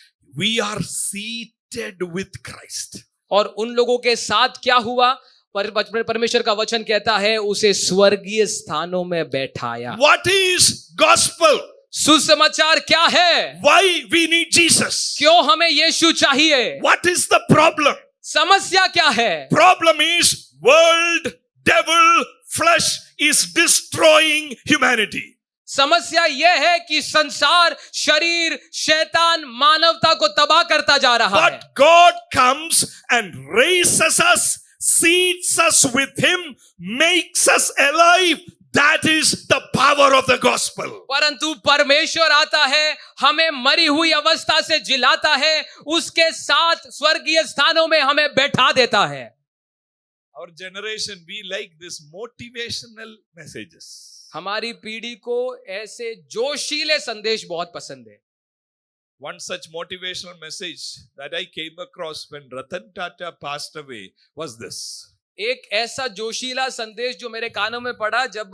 we are seated with Christ. और उन लोगों के साथ क्या हुआ? परमेश्वर का वचन कहता है उसे स्वर्गीय स्थानों में बैठाया। What is gospel? सुसमाचार क्या है? Why we need Jesus? क्यों हमें यीशु चाहिए? What is the problem? समस्या क्या है? Problem is world, devil, flesh is destroying humanity. समस्या यह है कि संसार, शरीर, शैतान मानवता को तबाह करता जा रहा है। But God comes and raises us, seats us with Him, makes us alive. That is the power of the gospel. परंतु परमेश्वर आता है, हमें मरी हुई अवस्था से जिलाता है, उसके साथ स्वर्गीय स्थानों में हमें बैठा देता है। Our generation, we like this motivational messages. हमारी पीढ़ी को ऐसे जोशीले संदेश बहुत पसंद है। One such motivational message that I came across when Ratan Tata passed away was this. एक ऐसा जोशीला संदेश जो मेरे कानों में पड़ा जब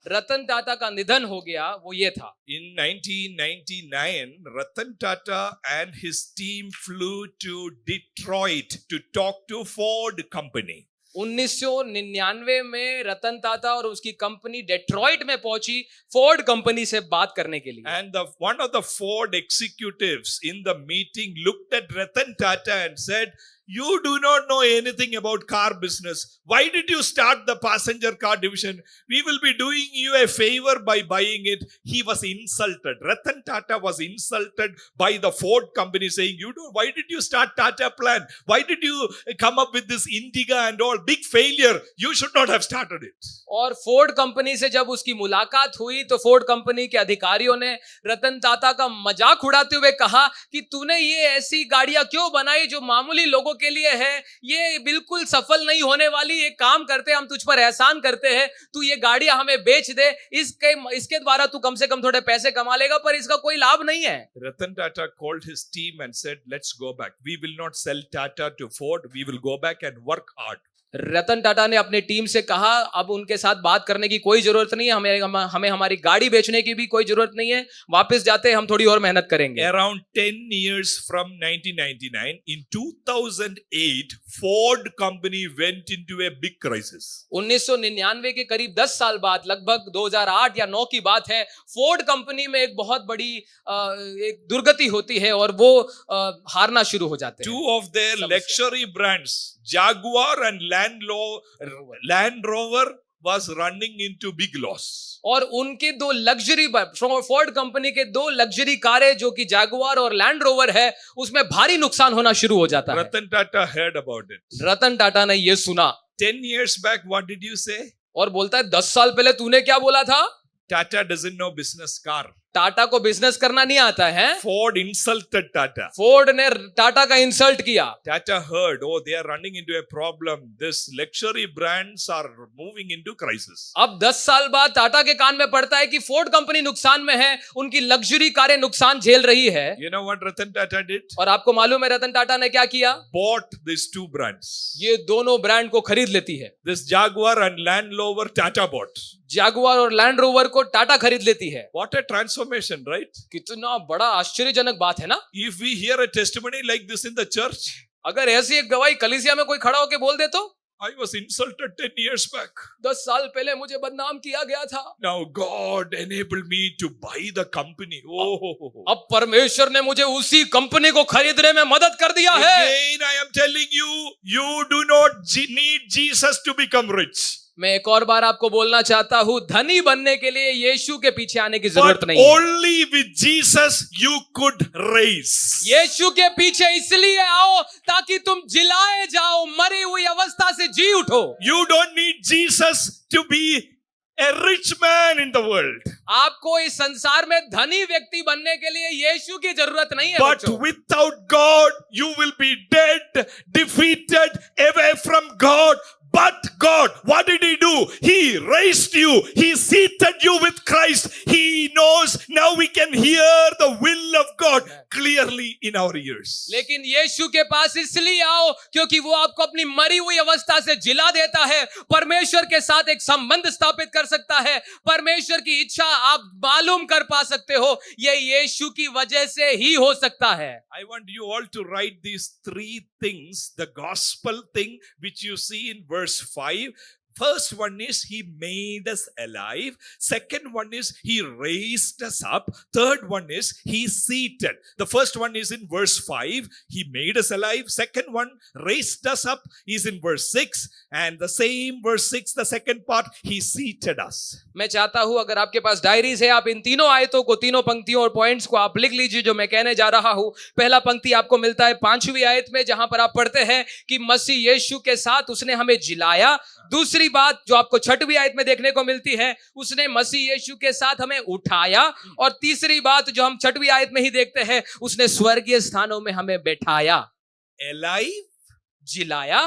रतन टाटा का निधन हो गया, वो ये था। In 1999, Ratan Tata and his team flew to Detroit to talk to Ford company. 1999 में रतन टाटा और उसकी कंपनी डेट्रॉइट में पहुंची फोर्ड कंपनी से बात करने के लिए। And one of the Ford executives in the meeting looked at Ratan Tata and said, You do not know anything about car business. Why did you start the passenger car division? We will be doing you a favor by buying it. He was insulted. Ratan Tata was insulted by the Ford company saying, why did you start Tata Plan? Why did you come up with this Indiga and all? Big failure. You should not have started it. और Ford company से जब उसकी मुलाकात हुई तो Ford company के अधिकारियों ने रतन टाटा का मजाक उड़ाते हुए कहा कि तूने ये ऐसी गाड़ियां क्यों बनाई जो मामूली लोगों के लिए है, ये बिल्कुल सफल नहीं होने वाली। एक काम करते हैं, हम तुझ पर एहसान करते हैं, तू ये गाड़ियां हमें बेच दे, इसके द्वारा तू कम से कम थोड़े पैसे कमा लेगा, पर इसका कोई लाभ नहीं है। Ratan Tata called his team and said, let's go back. We will not sell Tata to Ford. We will go back and work hard. Ratan Tata ने अपनी टीम से कहा, अब उनके साथ बात करने की कोई जरूरत नहीं है, हमें हमारी गाड़ी बेचने की भी कोई जरूरत नहीं है, वापस जाते हैं, हम थोड़ी और मेहनत करेंगे। Around 10 years from 1999, in 2008, Ford company went into a big crisis. 1999 के करीब 10 साल बाद, लगभग 2008 या 9 की बात है, फोर्ड कंपनी में एक बहुत बड़ी एक दुर्गति होती है और वो हारना शुरू हो जाते हैं। Two of their luxury brands, Jaguar and Land Rover, was running into big loss. और उनके दो लग्जरी फोर्ड कंपनी के दो लग्जरी कारें जो कि जैगुआर और लैंड रोवर है, उसमें भारी नुकसान होना शुरू हो जाता है। Ratan Tata heard about it. Ratan Tata ने ये सुना। 10 years back, what did you say? और बोलता है 10 साल पहले तूने क्या बोला था? Tata doesn't know business car. Tata को बिजनेस करना नहीं आता है। Ford insulted Tata. फोर्ड ने टाटा का इंसल्ट किया। Tata heard, oh, they are running into a problem. This luxury brands are moving into crisis. अब 10 साल बाद टाटा के कान में पड़ता है कि फोर्ड कंपनी नुकसान में है, उनकी लग्जरी कारें नुकसान झेल रही है। You know what Ratan Tata did? और आपको मालूम है रतन टाटा ने क्या किया? Bought these two brands. ये दोनों ब्रांड को खरीद लेती है। This Jaguar and Land Rover, Tata bought. Jaguar और लैंड रोवर को टाटा खरीद लेती है। What a transformation, right? कितना बड़ा आश्चर्यजनक बात है ना? If we hear a testimony like this in the church, अगर ऐसी एक गवाही कलीसिया में कोई खड़ा होकर बोल दे तो, I was insulted 10 years back. 10 साल पहले मुझे बदनाम किया गया था। Now God enabled me to buy the company. Oh. अब परमेश्वर ने मुझे उसी कंपनी को खरीदने में मदद कर दिया है। Again, I am telling you, you do not need Jesus to become rich. मैं एक और बार आपको बोलना चाहता हूँ, धनी बनने के लिए यीशु के पीछे आने की जरूरत नहीं है। Only with Jesus you could raise. यीशु के पीछे इसलिए आओ ताकि तुम जिलाए जाओ, मरी हुई अवस्था से जी उठो। You don't need Jesus to be a rich man in the world. आपको इस संसार में धनी व्यक्ति बनने के लिए यीशु की जरूरत नहीं है। But without God, you will be dead, defeated, away from God. But God, what did He do? He raised you. He seated you with Christ. He knows now we can hear the will of God clearly in our ears. लेकिन यीशु के पास इसलिए आओ क्योंकि वो आपको अपनी मरी हुई अवस्था से जिला देता है, परमेश्वर के साथ एक संबंध स्थापित कर सकता है, परमेश्वर की इच्छा आप मालूम कर पा सकते हो। ये यीशु की वजह से ही हो सकता है। I want you all to write these three things, the gospel thing which you see in verse 5. First one is He made us alive. Second one is He raised us up. Third one is He seated. The first one is in verse 5. He made us alive. Second one, raised us up, is in verse 6. And the same verse 6, the second part, He seated us. मैं चाहता हूं अगर आपके पास diaries है, आप इन तीनों आयतों को, तीनों पंक्तियों और पॉइंट्स को आप लिख लीजिए जो मैं कहने जा रहा हूं। पहला पंक्ति आपको मिलता है 5वीं आयत में, जहां पर आप पढ़ते हैं कि मसीह यीशु के साथ उसने हमें जिलाया। दूसरी बात जो आपको 6वीं आयत में देखने को मिलती है, उसने मसीह यीशु के साथ हमें उठाया। और तीसरी बात जो हम 6वीं आयत में ही देखते हैं, उसने स्वर्गीय स्थानों में हमें बैठाया। Alive, जिलाया,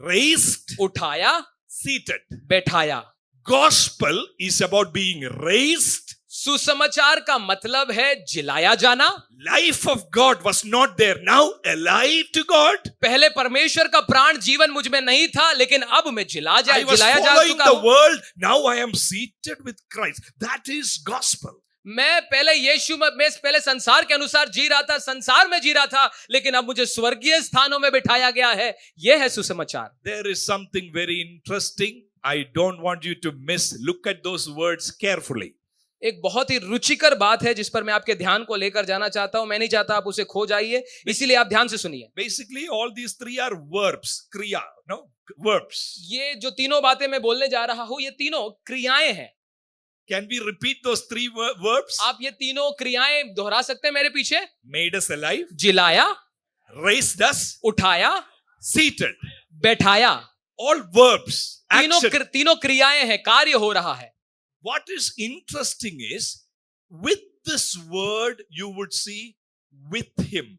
raised, उठाया, seated. बैठाया। Gospel is about being raised. सुसमाचार का मतलब है जिलाया जाना। Life of God was not there. Now alive to God. पहले परमेश्वर का प्राण जीवन मुझ में नहीं था, लेकिन अब मैं जिलाया I was जा following चुका the हूं। world. Now I am seated with Christ. That is gospel. मैं पहले यीशु में, मैं पहले संसार के अनुसार जी रहा था, संसार में जी रहा था, लेकिन अब मुझे स्वर्गीय स्थानों में बिठाया गया है। यह है सुसमाचार। There is something very interesting. I don't want you to miss. Look at those words carefully. एक बहुत ही रुचिकर बात है जिस पर मैं आपके ध्यान को लेकर जाना चाहता हूं। मैं नहीं चाहता आप उसे खो जाइए, इसीलिए आप ध्यान से सुनिए। Basically, all these three are verbs, kriya, no? Verbs. ये जो तीनों बातें मैं बोलने जा रहा हूं, ये तीनों क्रियाएं हैं। Can we repeat those three verbs? आप ये तीनों क्रियाएं दोहरा सकते हैं मेरे पीछे? Made us alive, जिलाया, raised us, उठाया, seated. बैठाया। All verbs, action. तीनों क्रियाएं हैं, कार्य हो रहा है। What is interesting is, with this word, you would see with him,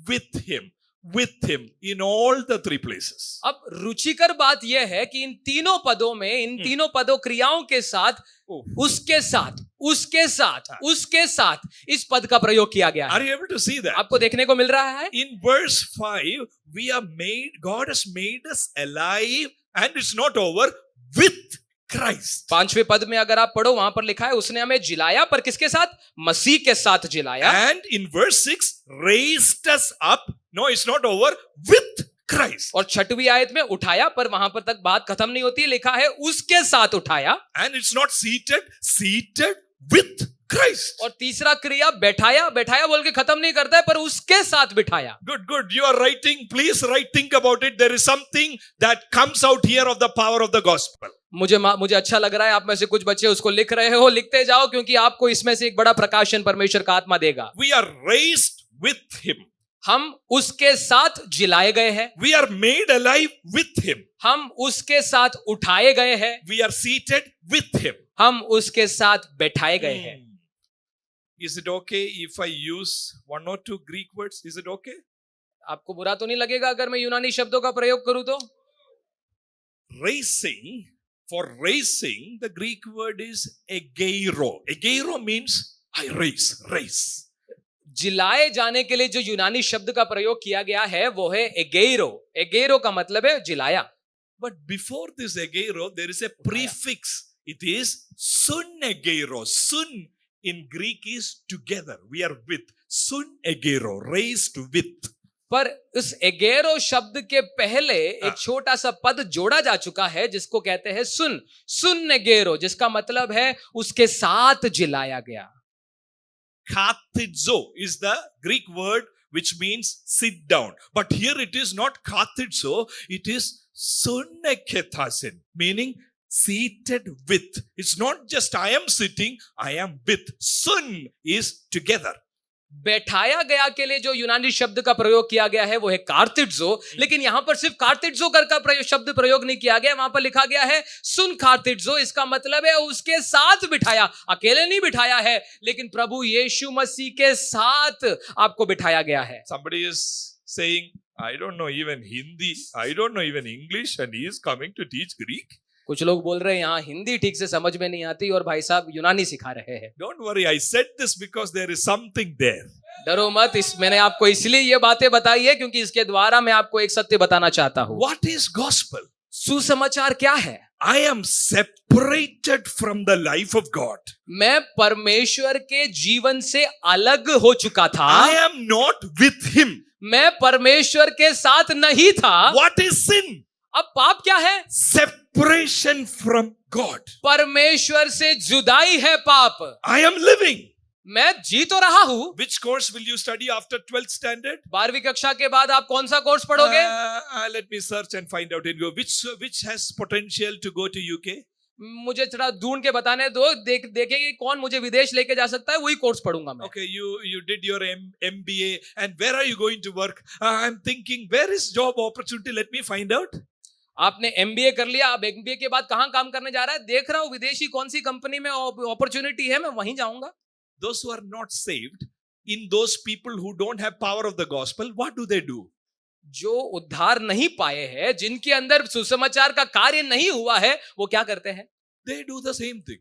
with him, with him in all the three places. अब रुचिकर बात यह है कि इन तीनों पदों में, इन तीनों पदों क्रियाओं के साथ, उसके साथ, उसके साथ, उसके साथ इस पद का प्रयोग किया गया Are है। you able to see that? आपको देखने को मिल रहा है? In verse 5, we are made, God has made us alive, and it's not over, with Christ. 5वें पद में अगर आप पढ़ो, वहां पर लिखा है उसने हमें जिलाया, पर किसके साथ? मसीह के साथ जिलाया। And in verse 6, raised us up. No, it's not over, with Christ. और 6वीं आयत में उठाया, पर वहां पर तक बात खत्म नहीं होती है, लिखा है उसके साथ उठाया। And it's not seated, seated with Christ. और तीसरा क्रिया बैठाया, बैठाया बोल के खत्म नहीं करता है, पर उसके साथ बिठाया। Good, good. You are writing. Please write, think about it. There is something that comes out here of the power of the gospel. मुझे अच्छा लग रहा है, आप में से कुछ बच्चे उसको लिख रहे हो। लिखते जाओ, क्योंकि आपको इसमें से एक बड़ा प्रकाशन परमेश्वर का आत्मा देगा। We are raised with him. हम उसके साथ जिलाए गए हैं। We are made alive with him. हम उसके साथ उठाए गए हैं। We are seated with him. हम उसके साथ बैठाए गए हैं। Is it okay if I use one or two Greek words? Is it okay? आपको बुरा तो नहीं लगेगा अगर मैं यूनानी शब्दों का प्रयोग करूं तो? Raising, for raising, the Greek word is egeiro. Egeiro means I raise. जिलाए जाने के लिए जो यूनानी शब्द का प्रयोग किया गया है वो है एगेरो। एगेरो का मतलब है जिलाया। But before this egeiro, there is a prefix. It is sunegeiro. Sun in Greek is together. We are with. Sunegeiro, raised with. पर इस एगेरो शब्द के पहले एक छोटा सा पद जोड़ा जा चुका है जिसको कहते हैं सुन एगेरो, जिसका मतलब है उसके साथ जिलाया गया। Kathizo is the Greek word which means sit down. But here it is not kathizo, it is sunekethasin, meaning seated with. It's not just I am sitting, I am with. Sun is together. बैठाया गया के लिए जो यूनानी शब्द का प्रयोग किया गया है वो है कार्तिड्जो, लेकिन यहां पर सिर्फ कार्तिड्जो का शब्द प्रयोग नहीं किया गया, वहां पर लिखा गया है सुन कार्तिड्जो। इसका मतलब है उसके साथ बिठाया, अकेले नहीं बिठाया है, लेकिन प्रभु यीशु मसीह के साथ आपको बिठाया गया है। Somebody is saying, I don't know even Hindi, I don't know even English, and he is coming to teach Greek. कुछ लोग बोल रहे हैं यहाँ हिंदी ठीक से समझ में नहीं आती और भाई साहब यूनानी सिखा रहे हैं। Don't worry, I said this because there is something there. डरो मत, मैंने आपको इसलिए ये बातें बताई है क्योंकि इसके द्वारा मैं आपको एक सत्य बताना चाहता हूँ। What is gospel? सुसमाचार क्या है? I am separated from the life of God. मैं परमेश्वर के जीवन से अलग हो चुका था। I am not with him. मैं परमेश्वर के साथ नहीं था। What is sin? अब पाप क्या है? Separation from God. परमेश्वर से जुदाई है पाप। I am living. मैं जी तो रहा हूं। Which course will you study after 12th standard? 12वीं कक्षा के बाद आप कौन सा कोर्स पढ़ोगे? Let me search and find out in you. Which has potential to go to UK? मुझे थोड़ा ढूंढ के बताने दो, देखेंगे कौन मुझे विदेश लेके जा सकता है, वही कोर्स पढ़ूंगा मैं। Okay, you did your MBA, and where are you going to work? I'm thinking, where is job opportunity? Let me find out. आपने MBA कर लिया, अब MBA के बाद कहाँ काम करने जा रहा है? देख रहा हूँ विदेशी कौन सी कंपनी में अपॉर्चुनिटी है, मैं वहीं जाऊंगा। Those who are not saved, in those people who don't have power of the gospel, what do? जो उद्धार नहीं पाए हैं, जिनके अंदर सुसमाचार का कार्य नहीं हुआ है, वो क्या करते हैं? They do the same thing.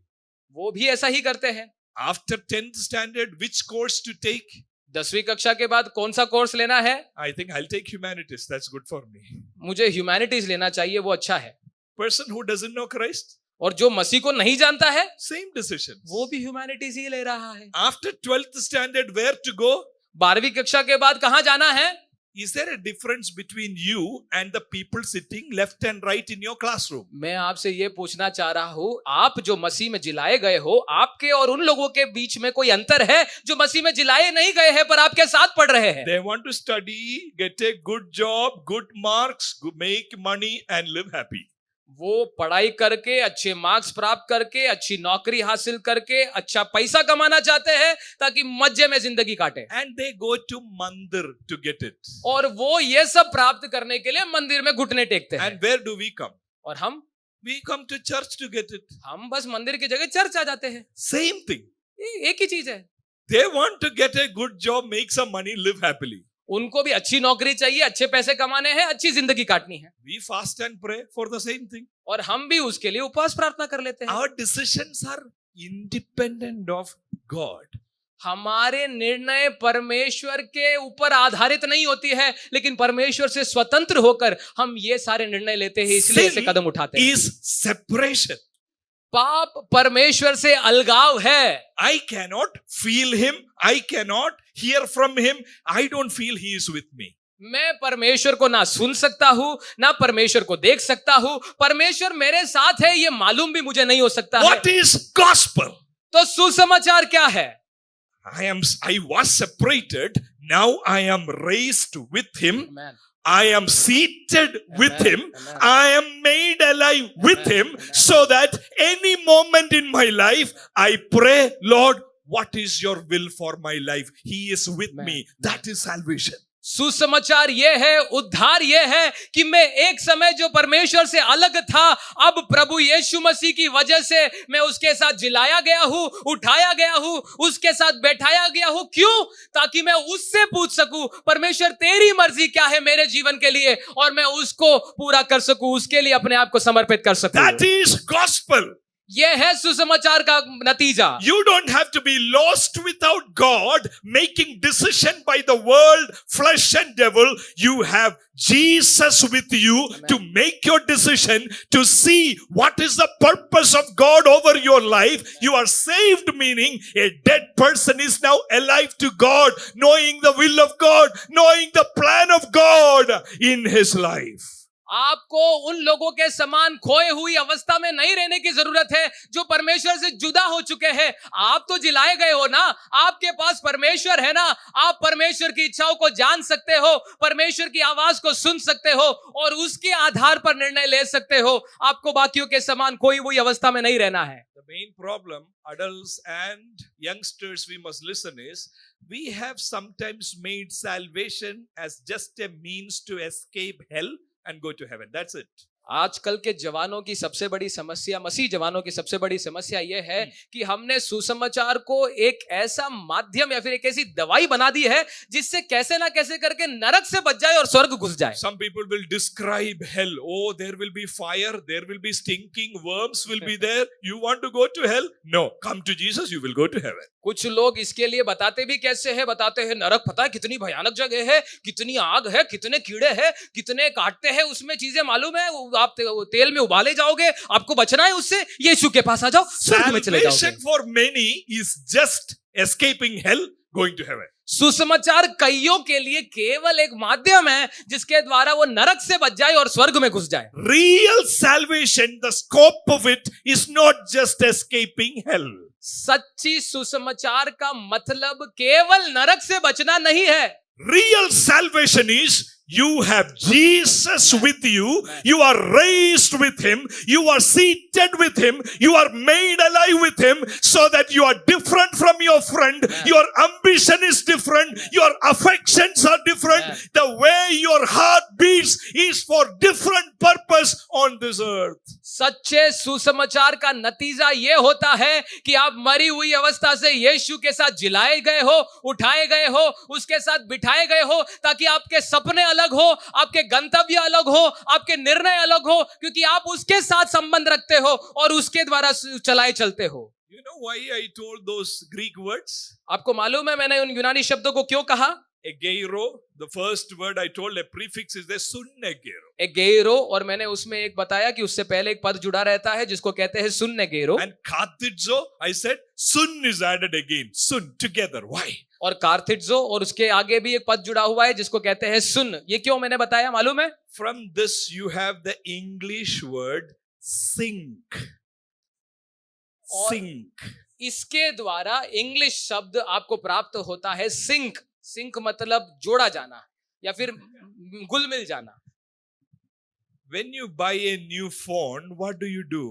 वो भी ऐसा ही करते हैं। After 10th standard, which course to take? 10वीं कक्षा के बाद कौन सा कोर्स लेना है? I think I'll take humanities. That's good for me. मुझे ह्यूमैनिटीज लेना चाहिए, वो अच्छा है। Person who doesn't know Christ, और जो मसीह को नहीं जानता है, same decision. वो भी ह्यूमैनिटीज ही ले रहा है। After 12th standard, where to go? 12वीं कक्षा के बाद कहाँ जाना है? Is there a difference between you and the people sitting left and right in your classroom? मैं आपसे ये पूछना चाह रहा हूं, आप जो मसीह में जिलाए गए हो, आपके और उन लोगों के बीच में कोई अंतर है जो मसीह में जिलाए नहीं गए हैं पर आपके साथ पढ़ रहे हैं? They want to study, get a good job, good marks, make money and live happy. वो पढ़ाई करके अच्छे मार्क्स प्राप्त करके अच्छी नौकरी हासिल करके अच्छा पैसा कमाना चाहते हैं ताकि मजे में जिंदगी काटे, And they go to mandir to get it. और वो ये सब प्राप्त करने के लिए मंदिर में घुटने टेकते हैं। And where do we come? और हम We come to church to get it. बस मंदिर की जगह चर्च आ जाते हैं। Same thing. एक ही चीज है। They want to get a good job, make some money, live happily. उनको भी अच्छी नौकरी चाहिए, अच्छे पैसे कमाने हैं, अच्छी जिंदगी काटनी है, We fast and pray for the same thing. और हम भी उसके लिए उपवास प्रार्थना कर लेते हैं। Our decisions are independent of God. हमारे निर्णय परमेश्वर के ऊपर आधारित नहीं होती है, लेकिन परमेश्वर से स्वतंत्र होकर हम ये सारे निर्णय लेते हैं, इसलिए ऐसे कदम उठाते हैं। Is separation. पाप परमेश्वर से अलगाव है। I cannot feel him. I cannot hear from him. I don't feel he is with me. मैं परमेश्वर को ना सुन सकता हूं, ना परमेश्वर को देख सकता हूं। परमेश्वर मेरे साथ है ये मालूम भी मुझे नहीं हो सकता है। What is gospel? तो सुसमाचार क्या है? I was separated. Now I am raised with him. Amen. I am seated with Amen. him. Amen. I am made alive with Amen. him, Amen. so that any moment in my life, I pray, Lord, what is your will for my life? He is with Amen. me. That is salvation. सुसमाचार ये है, उद्धार ये है कि मैं एक समय जो परमेश्वर से अलग था, अब प्रभु यीशु मसीह की वजह से मैं उसके साथ जिलाया गया हूं, उठाया गया हूं, उसके साथ बैठाया गया हूं। क्यों? ताकि मैं उससे पूछ सकूं, परमेश्वर तेरी मर्जी क्या है मेरे जीवन के लिए, और मैं उसको पूरा कर सकूं, उसके लिए अपने आप को समर्पित कर सकूं। That is gospel. ये है सुसमाचार का नतीजा। You don't have to be lost without God, making decision by the world, flesh and devil. You have Jesus with you. Amen. To make your decision, to see what is the purpose of God over your life. Amen. You are saved, meaning a dead person is now alive to God, knowing the will of God, knowing the plan of God in his life. आपको उन लोगों के समान खोए हुई अवस्था में नहीं रहने की जरूरत है जो परमेश्वर से जुदा हो चुके हैं। आप तो जिलाए गए हो ना, आपके पास परमेश्वर है ना, आप परमेश्वर की इच्छाओं को जान सकते हो, परमेश्वर की आवाज को सुन सकते हो और उसके आधार पर निर्णय ले सकते हो। आपको बाकियों के समान खोई हुई अवस्था में नहीं रहना है। The main problem, adults and youngsters, we must listen is, we have sometimes made salvation as just a means to escape hell and go to heaven. That's it. आजकल के जवानों की सबसे बड़ी समस्या, मसीह जवानों की सबसे बड़ी समस्या यह है कि हमने सुसमाचार को एक ऐसा माध्यम या फिर एक ऐसी दवाई बना दी है जिससे कैसे ना कैसे करके नरक से बच जाए और स्वर्ग घुस जाए। Some people will describe hell. Oh, there will be fire. There will be stinking worms will be there. You want to go to hell? No. Come to Jesus, you will go to heaven. कुछ लोग इसके लिए बताते भी कैसे हैं, बताते हैं नरक पता है कितनी भयानक जगह है, कितनी आग है, कितने कीड़े हैं, कितने काटते हैं, उसमें चीजें मालूम है, आप तेल में उबाले जाओगे, आपको बचना है उससे, यीशु के पास आ जाओ, स्वर्ग में चले जाओगे। Salvation for many is just escaping hell, going to heaven. सुसमाचार कईयों के लिए केवल एक माध्यम है जिसके द्वारा वो नरक से बच जाए और स्वर्ग में घुस जाए। Real salvation, the scope of it is not just escaping hell. सच्ची सुसमाचार का मतलब केवल नरक से बचना नहीं है। Real salvation is you have Jesus with you, you are raised with him, you are seated with him, you are made alive with him, so that you are different from your friend, your ambition is different, your affections are different, the way your heart beats is for different purpose on this earth. सच्चे सुसमाचार का नतीजा ये होता है कि आप मरी हुई अवस्था से यीशु के साथ जिलाए गए हो, उठाए गए हो, उसके साथ बिठाए गए हो, ताकि आपके सपने अलग हो, आपके गंतव्य अलग हो, आपके निर्णय अलग हो, क्योंकि आप उसके साथ संबंध रखते हो और उसके द्वारा चलाए चलते हो। You know why I told those Greek words? आपको मालूम है मैंने उन यूनानी शब्दों को क्यों कहा? Egeiro, the first word I told, a prefix is the sunnegeiro. एगेरो, और मैंने उसमें एक बताया कि उससे पहले एक पद जुड़ा रहता है जिसको कहते हैं सुन्नेगेरो. And kathidzo, I said, sun is added again. Sun, together. Why? और कार्थिट्जो, और उसके आगे भी एक पद जुड़ा हुआ है जिसको कहते हैं सुन. ये क्यों मैंने बताया मालूम है? From this you have the English word sink. और Sink. इसके द्वारा इंग्लिश शब्द आपको प्राप्त होता है सिंक. सिंक मतलब जोड़ा जाना या फिर घुल मिल जाना. When you buy a new phone, what do you do?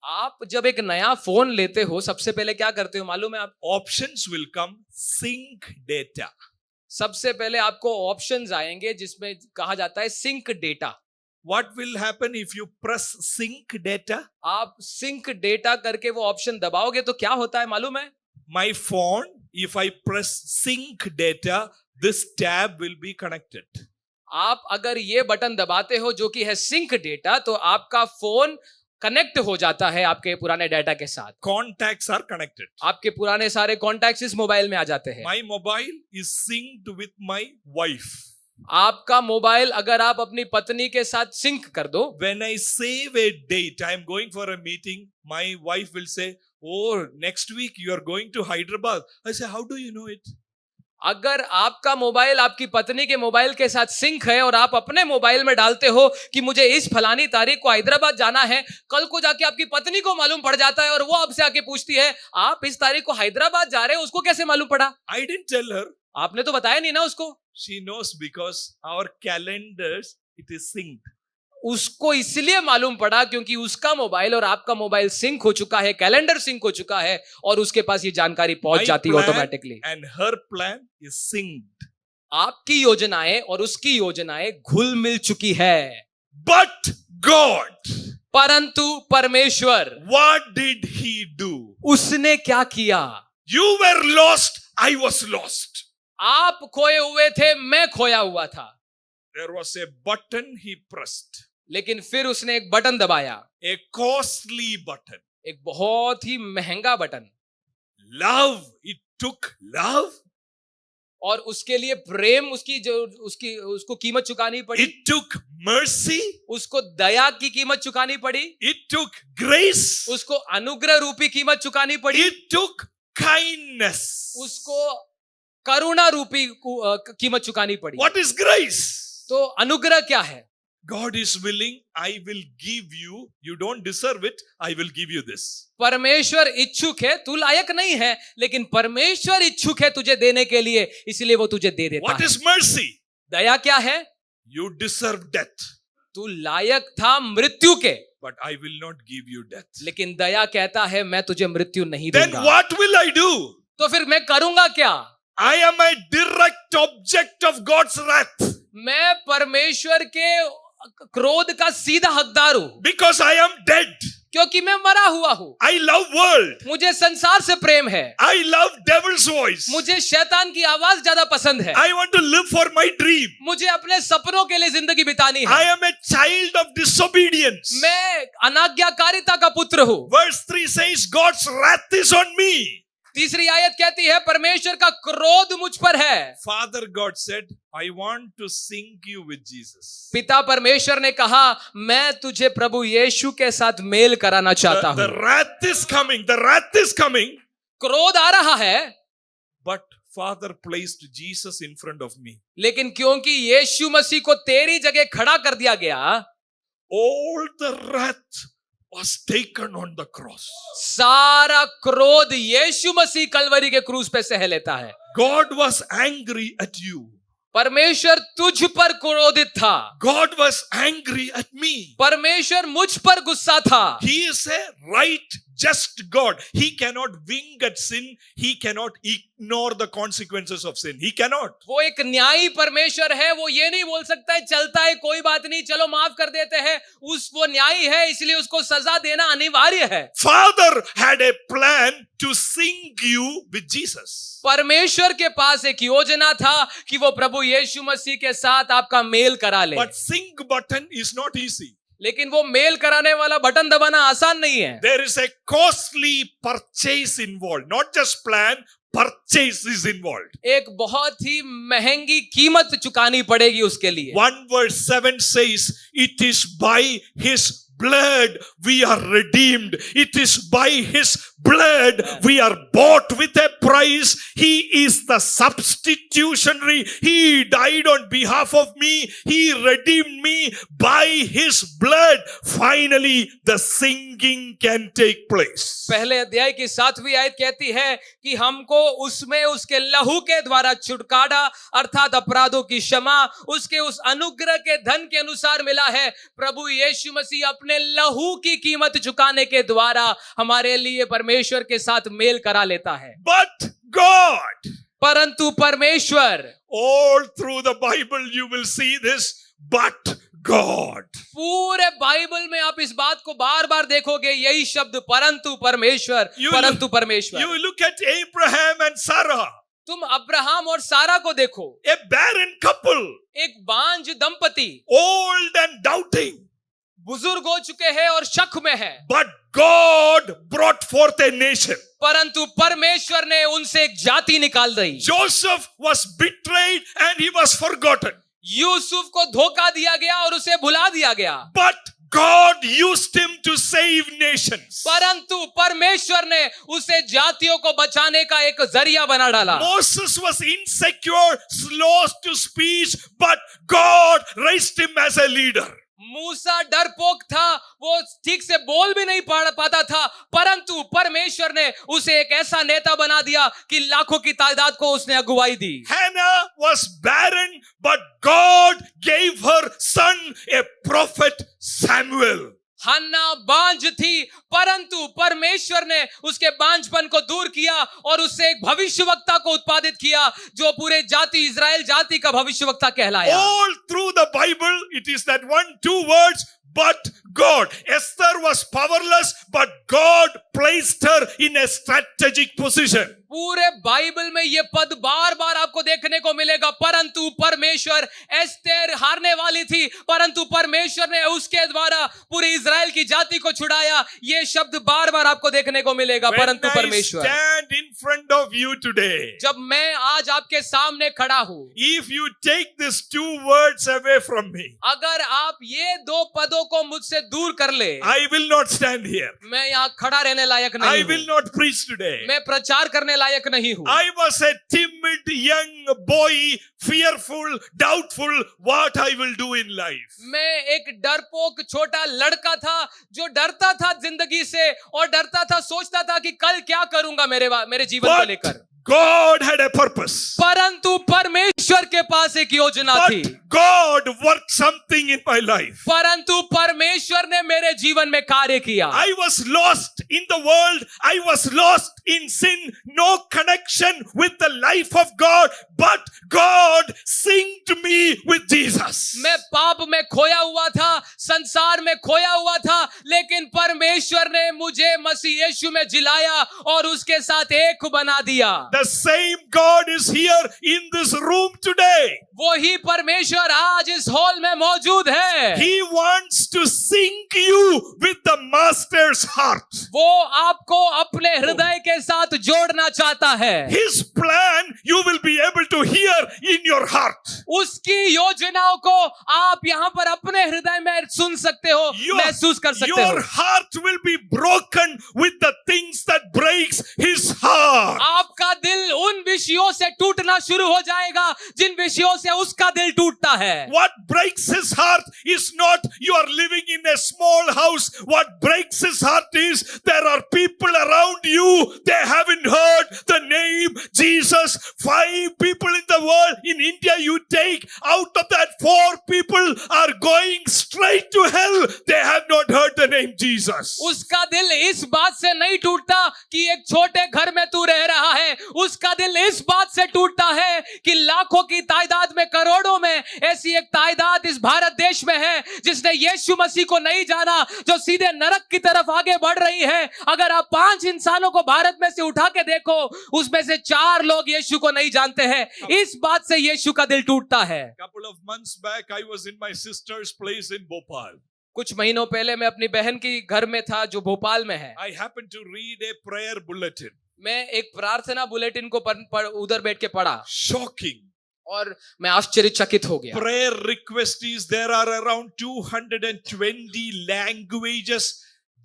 आप जब एक नया फोन लेते हो सबसे पहले क्या करते हो मालूम है? आप Options will come, sync data. सबसे पहले आपको ऑप्शंस आएंगे जिसमें कहा जाता है sync data. What will happen if you press sync data? आप सिंक डेटा करके वो ऑप्शन दबाओगे तो क्या होता है मालूम है? My phone, if I press sync data, this tab will be connected. आप अगर ये बटन दबाते हो जो कि है सिंक डेटा, तो आपका फोन कनेक्ट हो जाता है आपके पुराने डाटा के साथ. Contacts are connected. आपके पुराने सारे कॉन्टैक्ट्स इस मोबाइल में आ जाते हैं. My mobile is synced with my wife. आपका मोबाइल अगर आप अपनी पत्नी के साथ सिंक कर दो, When I save a date, I am going for a meeting, my wife will say, oh, next week you are going to Hyderabad. I say, how do you know it? अगर आपका mobile आपकी पत्नी के mobile के साथ sink है और आप अपने मोबाइल में डालते हो कि मुझे इस फलानी तारीख को हैदराबाद जाना है, कल को जाके आपकी पत्नी को मालूम पड़ जाता है और वो आपसे आके पूछती है आप इस तारीख को हैदराबाद जा रहे हो, उसको कैसे मालूम पड़ा? I didn't tell her. आपने तो बताया नहीं ना उसको. She knows because our calendars, it is synced. उसको इसलिए मालूम पड़ा क्योंकि उसका मोबाइल और आपका मोबाइल सिंक हो चुका है, कैलेंडर सिंक हो चुका है और उसके पास ये जानकारी पहुंच My जाती है plan automatically. and her plan is synced. आपकी योजनाएं और उसकी योजनाएं घुल मिल चुकी है. But God, परंतु परमेश्वर, what did he do? उसने क्या किया? You were lost, I was lost. आप खोए हुए थे, मैं खोया हुआ था. There was a button he pressed. लेकिन फिर उसने एक बटन दबाया, A costly button. एक बहुत ही महंगा button, Love, it took love. और उसके लिए प्रेम, उसको कीमत चुकानी पड़ी. It took mercy. उसको दया की कीमत चुकानी पड़ी. It took grace. उसको अनुग्रह रूपी कीमत चुकानी पड़ी. It took kindness. उसको करुणा रूपी कीमत चुकानी पड़ी. What is grace? तो अनुग्रह क्या है? God is willing, I will give you. You don't deserve it, I will give you this. परमेश्वर इच्छुक है, तू लायक नहीं है, लेकिन परमेश्वर इच्छुक है तुझे देने के लिए, इसलिए वो तुझे दे देता What है. is mercy? दया क्या है? You deserve death, तू लायक था मृत्यु के, but I will not give you death. लेकिन दया कहता है मैं तुझे मृत्यु नहीं Then दूंगा. what will I do? तो फिर मैं करूंगा क्या? I am a direct object of God's wrath. मैं परमेश्वर के क्रोध का सीधा हकदार हूं, Because I am dead. क्योंकि मैं मरा हुआ हूं. I love world. मुझे संसार से प्रेम है. I love devil's voice. मुझे शैतान की आवाज ज्यादा पसंद है. I want to live for my dream. मुझे अपने सपनों के लिए जिंदगी बितानी I है. am a child of disobedience. मैं अनाज्ञाकारिता का पुत्र हूं. Verse 3 says, God's wrath is on me. तीसरी आयत कहती है परमेश्वर का क्रोध मुझ पर है. Father God said, I want to sync you with Jesus. पिता परमेश्वर ने कहा मैं तुझे प्रभु यीशु के साथ मेल कराना चाहता The हूं. wrath is coming. The wrath is coming. क्रोध आ रहा है, But Father placed Jesus in front of me. लेकिन क्योंकि यीशु मसीह को तेरी जगह खड़ा कर दिया गया, All the wrath was taken on the cross. सारा क्रोध यीशु मसीह कलवरी के क्रूस पे सह लेता है. God was angry at you. परमेश्वर तुझ पर क्रोधित था. God was angry at me. परमेश्वर मुझ पर गुस्सा था. He is a right, just God. He cannot wink at sin. He cannot ignore the consequences of sin. He cannot. वो एक न्यायी परमेश्वर है. वो ये नहीं बोल सकता है चलता है कोई बात नहीं, चलो माफ कर देते हैं. वो न्यायी है, इसलिए उसको सजा देना अनिवार्य है. Father had a plan to sync you with Jesus. परमेश्वर के पास एक योजना था कि वो प्रभु यीशु मसीह के साथ आपका मेल करा ले. But sync button is not easy. लेकिन वो मेल कराने वाला बटन दबाना आसान नहीं है. There is a costly purchase involved. Not just plan, purchase is involved. एक बहुत ही महंगी कीमत चुकानी पड़ेगी उसके लिए. 1 verse 7 says, it is by his blood we are redeemed. It is by his blood we are bought with a price. He is the substitutionary. He died on behalf of me. He redeemed me by his blood. Finally, the singing can take place. पहले अध्याय की 7वीं आयत कहती है कि हमको उसमें उसके लहू के द्वारा छुटकारा अर्थात अपराधों की क्षमा उसके उस अनुग्रह के धन के अनुसार मिला है. प्रभु यीशु मसीह अपने लहू की कीमत चुकाने के द्वारा हमारे लिए परमेश्वर के साथ मेल करा लेता है. But God, परंतु परमेश्वर, all through the Bible you will see this, but God. पूरे बाइबल में आप इस बात को बार बार देखोगे, यही शब्द परंतु परमेश्वर, परंतु परमेश्वर. You look at Abraham and Sarah, तुम अब्राहम और सारा को देखो, a barren couple, एक बांझ दंपति, old and doubting. बुजुर्ग हो चुके हैं और शक में है. But God brought forth a nation. परंतु परमेश्वर ने उनसे एक जाति निकाल दी. Joseph was betrayed and he was forgotten. Yusuf को धोखा दिया गया और उसे भुला दिया गया. But God used him to save nations. परंतु परमेश्वर ने उसे जातियों को बचाने का एक जरिया बना डाला. Moses was insecure, slow to speech, but God raised him as a leader. मूसा डरपोक था, वो ठीक से बोल भी नहीं पाता था, परंतु परमेश्वर ने उसे एक ऐसा नेता बना दिया कि लाखों की तादाद को उसने अगुवाई दी. Hannah was barren, but God gave her son, a prophet Samuel. हन्ना बांझ थी, परंतु परमेश्वर ने उसके बांझपन को दूर किया और उससे एक भविष्यवक्ता को उत्पादित किया जो पूरे जाति इजराइल जाति का भविष्यवक्ता कहलाया. All through the Bible, it is that 1-2 words, but God. Esther was powerless, but God placed her in a strategic position. पूरे बाइबल में ये पद बार बार आपको देखने को मिलेगा, परंतु परमेश्वर. एस्तेर हारने वाली थी, परंतु परमेश्वर ने उसके द्वारा पूरे इजराइल की जाति को छुड़ाया. ये शब्द बार बार आपको देखने को मिलेगा, परंतु When I परमेश्वर. stand in front of you today, जब मैं आज आपके सामने खड़ा हूं, if you take these 2 words away from me, अगर आप ये 2 पदों को मुझसे दूर कर ले, I will not stand here. मैं यहाँ खड़ा रहने लायक I नहीं will हूँ. not preach today. मैं प्रचार करने लायक नहीं हूँ. I was a timid young boy, fearful, doubtful what I will do in life. मैं एक डरपोक छोटा लड़का था जो डरता था जिंदगी से और डरता था, सोचता था कि कल क्या करूंगा मेरे जीवन को But लेकर. God had a purpose. परंतु परमेश्वर के पास एक योजना थी. But God worked something in my life. परंतु परमेश्वर ने मेरे जीवन में कार्य किया. I was lost in the world. I was lost in sin. No connection with the life of God. But God synced me with Jesus. मैं पाप में खोया हुआ था, संसार में खोया हुआ था, लेकिन परमेश्वर ने मुझे मसीह यीशु में जिलाया और उसके साथ एक बना दिया. The same God is here in this room today. वही परमेश्वर आज इस हॉल में मौजूद है. He wants to sync you with the Master's heart. वो आपको अपने हृदय के साथ जोड़ना चाहता है. His plan you will be able to hear in your heart. उसकी योजनाओं को आप यहाँ पर अपने हृदय में सुन सकते हो, महसूस कर सकते हो. Your heart will be broken with the things that breaks his heart. आपका दिल उन विषयों से टूटना शुरू हो जाएगा जिन विषयों से उसका दिल टूटता है. What breaks his heart is not you are living in a small house. What breaks his heart is there are people around you, they haven't heard the name Jesus. 5 people in the world, in India you take, out of that 4 people are going straight to hell. They have not heard the name Jesus. उसका दिल इस बात से नहीं टूटता कि एक छोटे घर में तू रह रहा है. उसका दिल इस बात से टूटता है कि लाखों की तादाद में, करोड़ों में ऐसी एक तादाद इस भारत देश में है जिसने यीशु मसीह को नहीं जाना, जो सीधे नरक की तरफ आगे बढ़ रही है. अगर आप 5 इंसानों को भारत में से उठा के देखो, उसमें से 4 लोग यीशु को नहीं जानते हैं. इस बात से यीशु का दिल टूटता है. Couple of months back I was in my sister's place in Bhopal. कुछ महीनों पहले मैं अपनी बहन की घर में था जो भोपाल में है. I happened to read a prayer bulletin. मैं एक प्रार्थना बुलेटिन को उधर बैठ के पढ़ा Shocking. और मैं आश्चर्यचकित हो गया। Prayer request is there are around 220 languages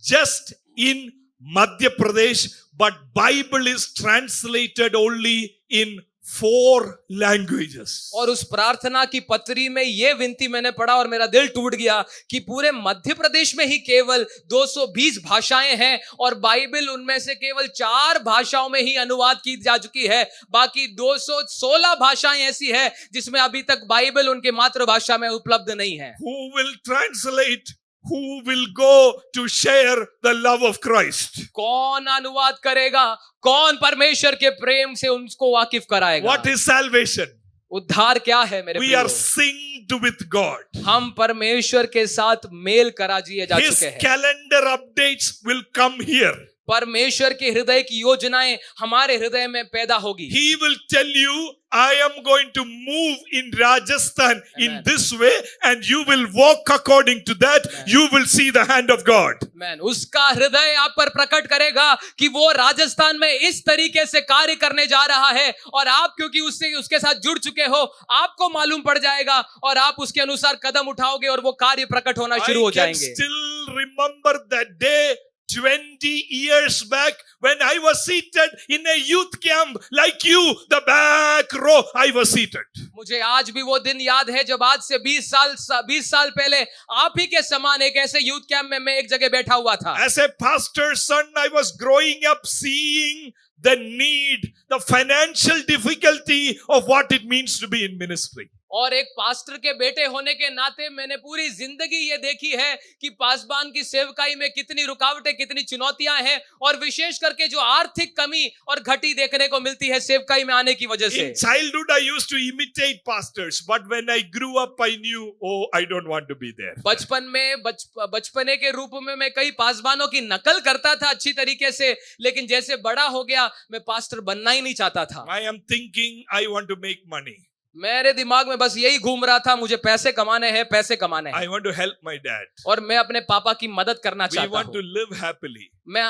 just in Madhya Pradesh, but Bible is translated only in 4 languages. और उस प्रार्थना की पत्री में ये विनती मैंने पढ़ा और मेरा दिल टूट गया कि पूरे मध्य प्रदेश में ही केवल 220 भाषाएं हैं और बाइबल उनमें से केवल 4 भाषाओं में ही अनुवाद की जा चुकी है। बाकी 216 भाषाएं ऐसी है जिसमें अभी तक बाइबल उनके मातृभाषा में उपलब्ध नहीं है। Who will translate? Who will go to share the love of Christ? कौन अनुवाद करेगा? कौन परमेश्वर के प्रेम से उनको वाकिफ कराएगा? What is salvation? उद्धार क्या है मेरे We प्रियो? are synced with God. हम परमेश्वर के साथ मेल करा दिए जा His चुके हैं। calendar updates will come here. परमेश्वर की हृदय की योजनाएं हमारे हृदय में पैदा होगी। He will tell you, I am going to move in Rajasthan in Amen. this way, and you will walk according to that. Amen. You will see the hand of God. Man उसका हृदय आप पर प्रकट करेगा कि वो राजस्थान में इस तरीके से कार्य करने जा रहा है और आप क्योंकि उससे उसके साथ जुड़ चुके हो, आपको मालूम पड़ जाएगा और आप उसके अनुसार कदम उठाओगे और वो कार्य प्रकट होना शुरू हो I can जाएंगे। still remember that day 20 years back when I was seated in a youth camp like you, the back row, I was seated. मुझे आज भी वो दिन याद है जब आज से 20 साल पहले आप ही के समान एक ऐसे यूथ कैंप में मैं एक जगह बैठा हुआ था। As a pastor's son, I was growing up seeing the need, the financial difficulty of what it means to be in ministry. और एक पास्टर के बेटे होने के नाते मैंने पूरी जिंदगी ये देखी है कि पासबान की सेवकाई में कितनी रुकावटें, कितनी चुनौतियां हैं और विशेष करके जो आर्थिक कमी और घटी देखने को मिलती है सेवकाई में आने की वजह से। In childhood, I used to imitate pastors, but when I grew up, I knew, oh, I don't want to be there. बचपन में बचपने के रूप में मैं कई पासबानों की नकल करता था अच्छी तरीके से, लेकिन जैसे बड़ा हो गया मैं पास्टर बनना ही नहीं चाहता था। I am thinking, I want to make money. मेरे दिमाग में बस यही घूम रहा था, मुझे पैसे कमाने हैं, पैसे कमाने हैं। I want to help my dad. और मैं अपने पापा की मदद करना We चाहता want to हूँ। live happily.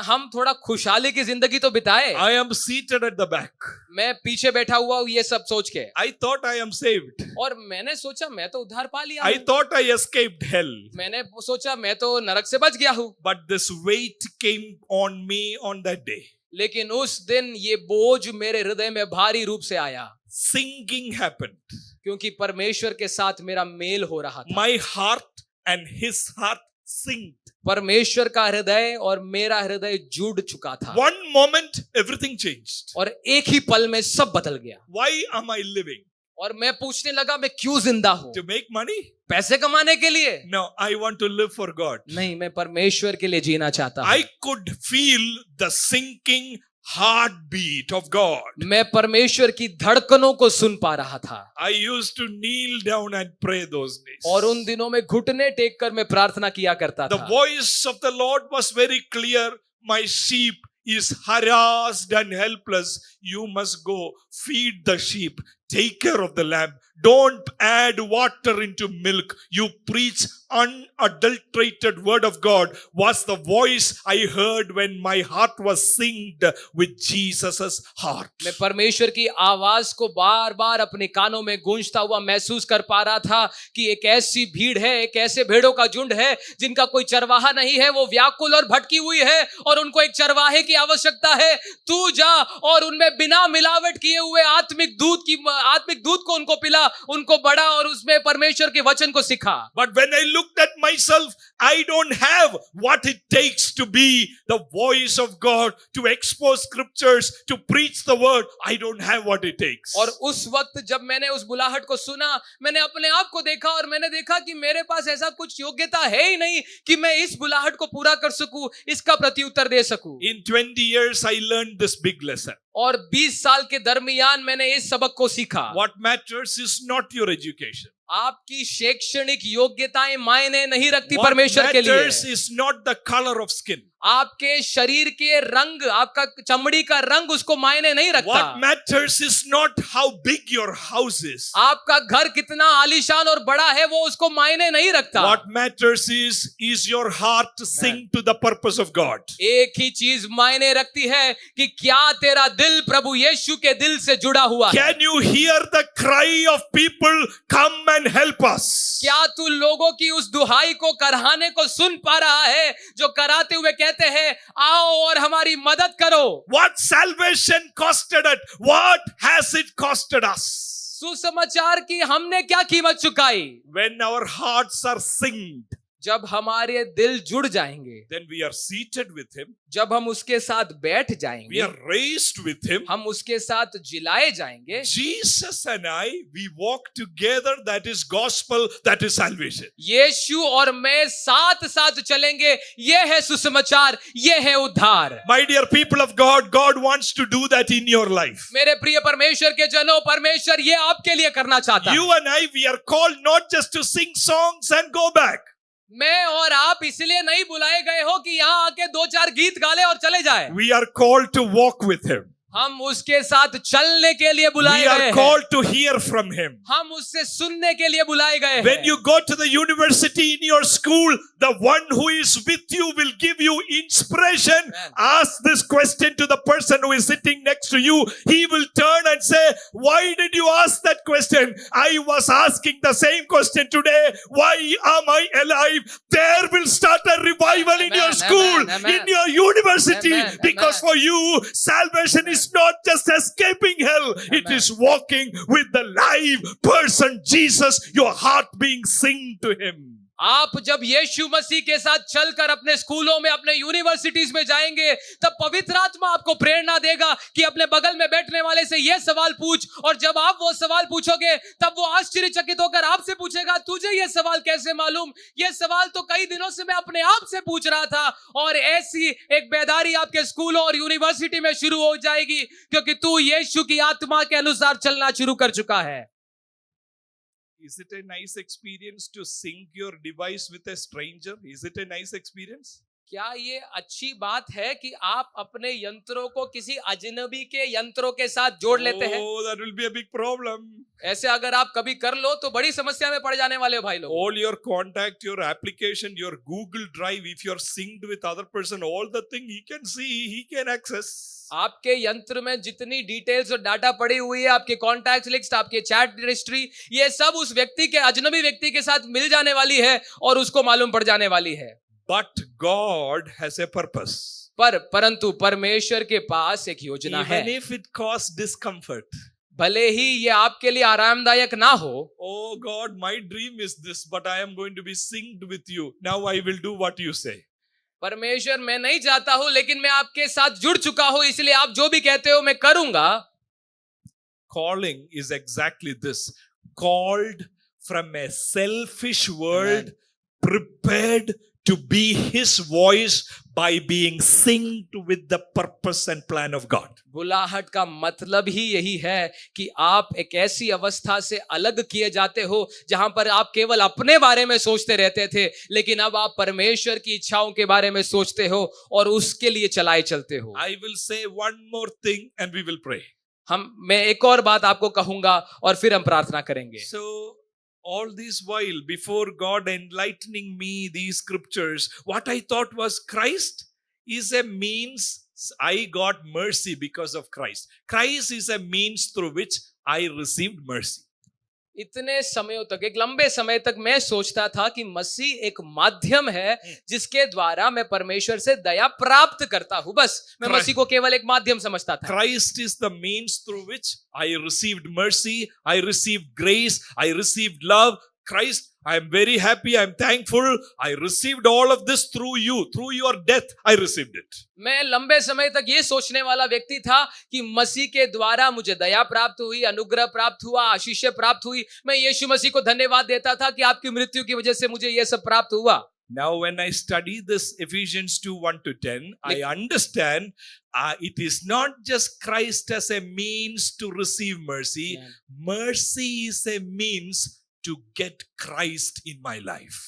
हम थोड़ा खुशहाली की जिंदगी तो बिताए। I am seated at the back. मैं पीछे बैठा हुआ हूँ ये सब सोच के, I thought I am saved. और मैंने सोचा मैं तो उद्धार पा लिया I हूँ। thought I escaped hell. मैंने सोचा मैं तो नरक से बच गया हूँ। But this weight came on me on that day. लेकिन उस दिन ये बोझ मेरे हृदय में भारी रूप से आया, Sinking happened. क्योंकि परमेश्वर के साथ मेरा मेल हो रहा था। My heart and his heart synced. परमेश्वर का हृदय और मेरा हृदय जुड़ चुका था, One moment, everything changed. और एक ही पल में सब बदल गया। Why am I living? और मैं पूछने लगा मैं क्यों जिंदा हूँ? To make money? पैसे कमाने के लिए? No, I want to live for God. नहीं, मैं परमेश्वर के लिए जीना चाहता हूँ। I could feel the sinking heartbeat of God. मैं परमेश्वर की धड़कनों को सुन पा रहा था। I used to kneel down and pray those days. और उन दिनों में घुटने टेक कर मैं प्रार्थना किया करता The था। voice of the Lord was very clear. My sheep is harassed and helpless. You must go feed the sheep. Take care of the lamb. Don't add water into milk. You preach unadulterated word of God was the voice I heard when my heart was synced with Jesus's heart. मैं परमेश्वर की आवाज को बार बार अपने कानों में गूंजता हुआ महसूस कर पा रहा था कि एक ऐसी भीड़ है, एक ऐसे भेड़ों का झुंड है जिनका कोई चरवाहा नहीं है, वो व्याकुल और भटकी हुई है और उनको एक चरवाहे की आवश्यकता है। तू जा और उनमें बिना मिलावट किए हुए आत्मिक दूध को उनको पिला, उनको बड़ा और उसमें परमेश्वर के वचन को सिखा। But when I looked at myself, I don't have what it takes to be the voice of God, to expose scriptures, to preach the word. I don't have what it takes. और उस वक्त जब मैंने उस बुलाहट को सुना, मैंने अपने आप को देखा और मैंने देखा कि मेरे पास ऐसा कुछ योग्यता है ही नहीं कि मैं इस बुलाहट को पूरा कर सकूं, इसका प्रत्युत्तर दे सकूं। In 20 years, I learned this big lesson. और 20 साल के दरमियान मैंने इस सबक को सीखा। What matters is not your education. आपकी शैक्षणिक योग्यताएं मायने नहीं रखती What परमेश्वर के लिए। matters is not the color of skin. आपके शरीर के रंग, आपका चमड़ी का रंग उसको मायने नहीं रखता। What matters is not how big your house is. आपका घर कितना आलीशान और बड़ा है वो उसको मायने नहीं रखता। What matters is your heart to sing to the purpose of God. एक ही चीज मायने रखती है कि क्या तेरा दिल प्रभु यीशु के दिल से जुड़ा हुआ है। Can you hear the cry of people, come and help us? क्या तू लोगों की उस दुहाई को, कराहने को सुन पा रहा है जो कराते हुए कहते हैं आओ और हमारी मदद करो। What salvation costed it? What has it costed us? सुसमाचार की हमने क्या कीमत चुकाई? When our hearts are synced, जब हमारे दिल जुड़ जाएंगे, then we are seated with Him, जब हम उसके साथ बैठ we जाएंगे, are raised with Him. हम उसके साथ जिलाए जाएंगे। Jesus and I, we walk together. That is gospel, that is salvation. यीशु और मैं साथ साथ चलेंगे, ये है सुसमाचार, ये है उद्धार। My dear people of God, God wants to do that in your life. मेरे प्रिय परमेश्वर के जनों, परमेश्वर ये आपके लिए करना चाहता है। You and I, we are called not just to sing songs and go back. मैं और आप इसलिए नहीं बुलाए गए हो कि यहाँ आके 2-4 गीत गा ले और चले जाए। We are called to walk with Him. हम उसके साथ चलने के लिए बुलाए We गए are हैं। called to hear from Him. हम उससे सुनने के लिए बुलाए गए When हैं। you go to the university in your school, the one who is with you will give you inspiration. Amen. Ask this question to the person who is sitting next to you. He will turn and say, why did you ask that question? I was asking the same question today. Why am I alive? There will start a revival in Amen, your school, amen, amen. in your university. Amen, Because amen. for you, salvation is not just escaping hell. It Amen. is walking with the live person, Jesus, your heart being sing to Him. आप जब यीशु मसीह के साथ चलकर अपने स्कूलों में, अपने universities में जाएंगे, तब पवित्र आत्मा आपको प्रेरणा देगा कि अपने बगल में बैठने वाले से यह सवाल पूछ, और जब आप वो सवाल पूछोगे तब वो आश्चर्यचकित होकर आपसे पूछेगा तुझे ये सवाल कैसे मालूम? ये सवाल तो कई दिनों से मैं अपने आप से पूछ रहा था। और ऐसी एक बेदारी आपके स्कूलों और यूनिवर्सिटी में शुरू हो जाएगी क्योंकि तू यीशु की आत्मा के अनुसार चलना शुरू कर चुका है। Is it a nice experience to sync your device with a stranger? Is it a nice experience? क्या ये अच्छी बात है कि आप अपने यंत्रों को किसी अजनबी के यंत्रों के साथ जोड़ लेते हैं? Oh, that will be a big problem. ऐसे अगर आप कभी कर लो तो बड़ी समस्या में पड़ जाने वाले हो भाई लोग। All your contact, your application, your Google Drive, if you're synced with other person, all the thing he can see, he can access. आपके यंत्र में जितनी डिटेल्स और डाटा पड़ी हुई है, आपके कॉन्टैक्ट लिस्ट, आपके चैट हिस्ट्री, ये सब उस व्यक्ति के, अजनबी व्यक्ति के साथ मिल जाने वाली है और उसको मालूम पड़ जाने वाली है। But God has a purpose. परंतु परमेश्वर के पास एक योजना है। Even if it causes discomfort. भले ही ये आपके लिए आरामदायक ना हो। Oh God, my dream is this, but I am going to be synced with you. Now I will do what you say. परमेश्वर, मैं नहीं चाहता हूं लेकिन मैं आपके साथ जुड़ चुका हूं, इसलिए आप जो भी कहते हो मैं करूंगा। Calling is exactly this. Called from a selfish world, prepared to be His voice by being synced with the purpose and plan of God. बुलाहट का मतलब ही यही है कि आप एक ऐसी अवस्था से अलग किए जाते हो जहां पर आप केवल अपने बारे में सोचते रहते थे, लेकिन अब आप परमेश्वर की इच्छाओं के बारे में सोचते हो और उसके लिए चलाए चलते हो। I will say one more thing and we will pray. मैं एक और बात आपको कहूंगा और फिर हम प्रार्थना करेंगे। So all this while, before God enlightening me these scriptures, what I thought was Christ is a means. I got mercy because of Christ. Christ is a means through which I received mercy. इतने समयों तक, एक लंबे समय तक मैं सोचता था कि मसीह एक माध्यम है जिसके द्वारा मैं परमेश्वर से दया प्राप्त करता हूं। बस मैं मसीह को केवल एक माध्यम समझता था। Christ is the means through which I received mercy, I received grace, I received love. Christ, I am very happy, I am thankful. I received all of this through you, through your death, I received it. मैं लंबे समय तक ये सोचने वाला व्यक्ति था कि मसीह के द्वारा मुझे दया प्राप्त हुई, अनुग्रह प्राप्त हुआ, आशीष प्राप्त हुई। मैं यीशु मसीह को धन्यवाद देता था कि आपकी मृत्यु की वजह से मुझे ये सब प्राप्त हुआ। Now when I study this Ephesians 2:1-10, I understand it is not just Christ as a means to receive mercy. Mercy is a means to get Christ in my life.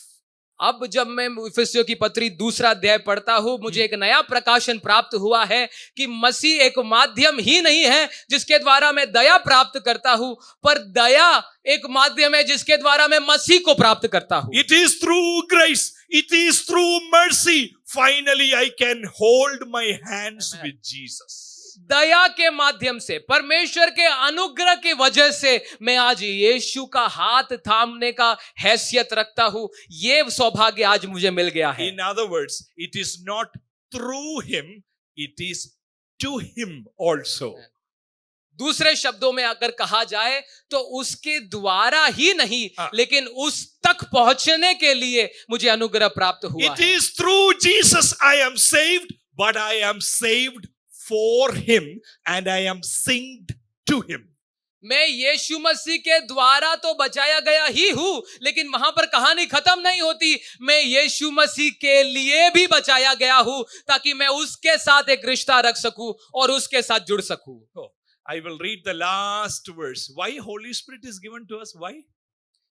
अब जब मैं इफिसियों की पत्री दूसरा अध्याय पढ़ता हूं, मुझे एक नया प्रकाशन प्राप्त हुआ है कि मसीह एक माध्यम ही नहीं है जिसके द्वारा मैं दया प्राप्त करता हूं, पर दया एक माध्यम है जिसके द्वारा मैं मसीह को प्राप्त करता हूं। It is through grace. It is through mercy. Finally, I can hold my hands Amen. with Jesus. दया के माध्यम से, परमेश्वर के अनुग्रह की वजह से मैं आज यीशु का हाथ थामने का हैसियत रखता हूं। ये सौभाग्य आज मुझे मिल गया है। In other words, it is not through him, it is to him also. दूसरे शब्दों में अगर कहा जाए तो उसके द्वारा ही नहीं, लेकिन उस तक पहुंचने के लिए मुझे अनुग्रह प्राप्त हुआ It है। is through Jesus I am saved, but I am saved for him and I am synced to him. मैं यीशु मसीह के द्वारा तो बचाया गया ही हूं, लेकिन वहां पर कहानी खत्म नहीं होती। मैं यीशु मसीह के लिए भी बचाया गया हूं ताकि मैं उसके साथ एक रिश्ता रख सकूं और उसके साथ जुड़ सकूं। Oh, I will read the last verse. Why Holy Spirit is given to us? Why?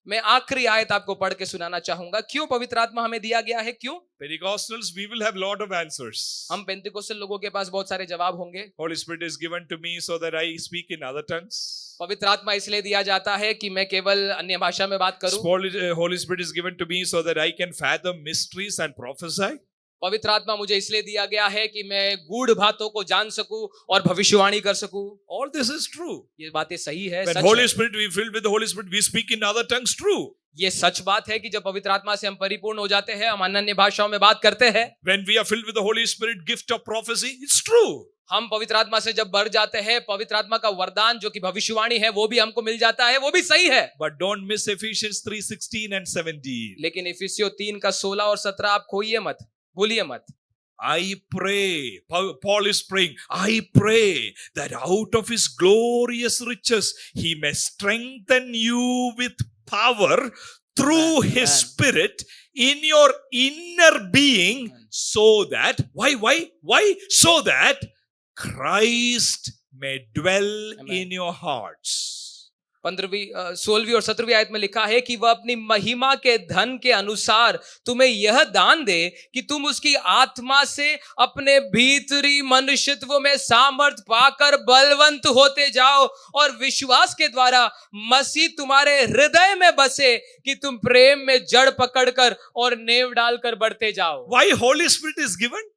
मैं आखिरी आयत आपको पढ़ के सुनाना चाहूंगा। क्यों पवित्र आत्मा हमें दिया गया है? क्यों? Pentecostals, we will have lot of answers. हम पेंतिकोस्टल लोगों के पास बहुत सारे जवाब होंगे। Holy Spirit is given to me so that I speak in other tongues. पवित्र आत्मा इसलिए दिया जाता है कि मैं केवल अन्य भाषा में बात करूं। Holy Spirit is given to me so that I can fathom mysteries and prophesy. पवित्र आत्मा मुझे इसलिए दिया गया है कि मैं गूढ़ बातों को जान सकूं और भविष्यवाणी कर सकूं। All this is true. ये बातें सही है, When सच Holy है। Spirit, we filled with the Holy Spirit, we speak in other tongues. True. ये सच बात है कि जब पवित्र आत्मा से हम परिपूर्ण हो जाते हैं, हम अन्य भाषाओं में बात करते हैं। When we are filled with the Holy Spirit, gift of prophecy, it's true. हम पवित्र आत्मा से जब बढ़ जाते हैं, पवित्र आत्मा का वरदान जो कि भविष्यवाणी है वो भी हमको मिल जाता है, वो भी सही है। But don't miss Ephesians 3:16 and 17. लेकिन इफिसियों 3 का 16 और 17 आप खोइए मत, भूलिए मत। I pray, Paul is praying, I pray that out of his glorious riches he may strengthen you with power through Amen. his Amen. Spirit in your inner being, Amen. so that, why? So that Christ may dwell Amen. in your hearts. 16वीं और 17वीं आयत में लिखा है कि वह अपनी महिमा के धन के अनुसार तुम्हें यह दान दे कि तुम उसकी आत्मा से अपने भीतरी मनुष्यत्व में सामर्थ पाकर बलवंत होते जाओ और विश्वास के द्वारा मसीह तुम्हारे हृदय में बसे कि तुम प्रेम में जड़ पकड़कर और नेव डालकर बढ़ते जाओ। Why Holy Spirit is given?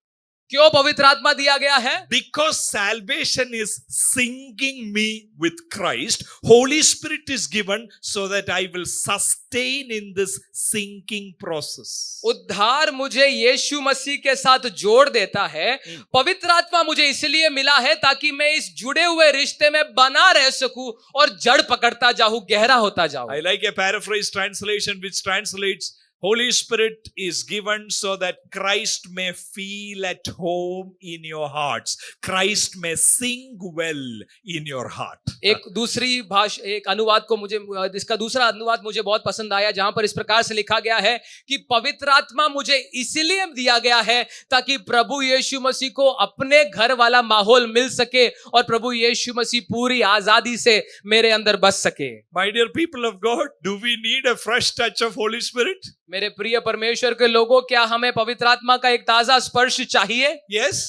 क्यों पवित्र आत्मा दिया गया है? Because salvation is syncing me with Christ, Holy Spirit is given so that I will sustain in this syncing process. उद्धार मुझे यीशु मसीह के साथ जोड़ देता है। पवित्र आत्मा मुझे इसलिए मिला है ताकि मैं इस जुड़े हुए रिश्ते में बना रह सकूं और जड़ पकड़ता जाऊं, गहरा होता जाऊं। I like a paraphrase translation which translates, Holy Spirit is given so that Christ may feel at home in your hearts. Christ may sing well in your heart. एक अनुवाद को मुझे, इसका दूसरा अनुवाद मुझे बहुत पसंद आया, जहां पर इस प्रकार से लिखा गया है कि पवित्र आत्मा मुझे इसलिए दिया गया है ताकि प्रभु यीशु मसीह को अपने घर वाला माहौल मिल सके और प्रभु यीशु मसीह पूरी आजादी से मेरे अंदर बस सके। My dear people of God, do we need a fresh touch of Holy Spirit? मेरे प्रिय परमेश्वर के लोगों, क्या हमें पवित्र आत्मा का एक ताजा स्पर्श चाहिए? Yes.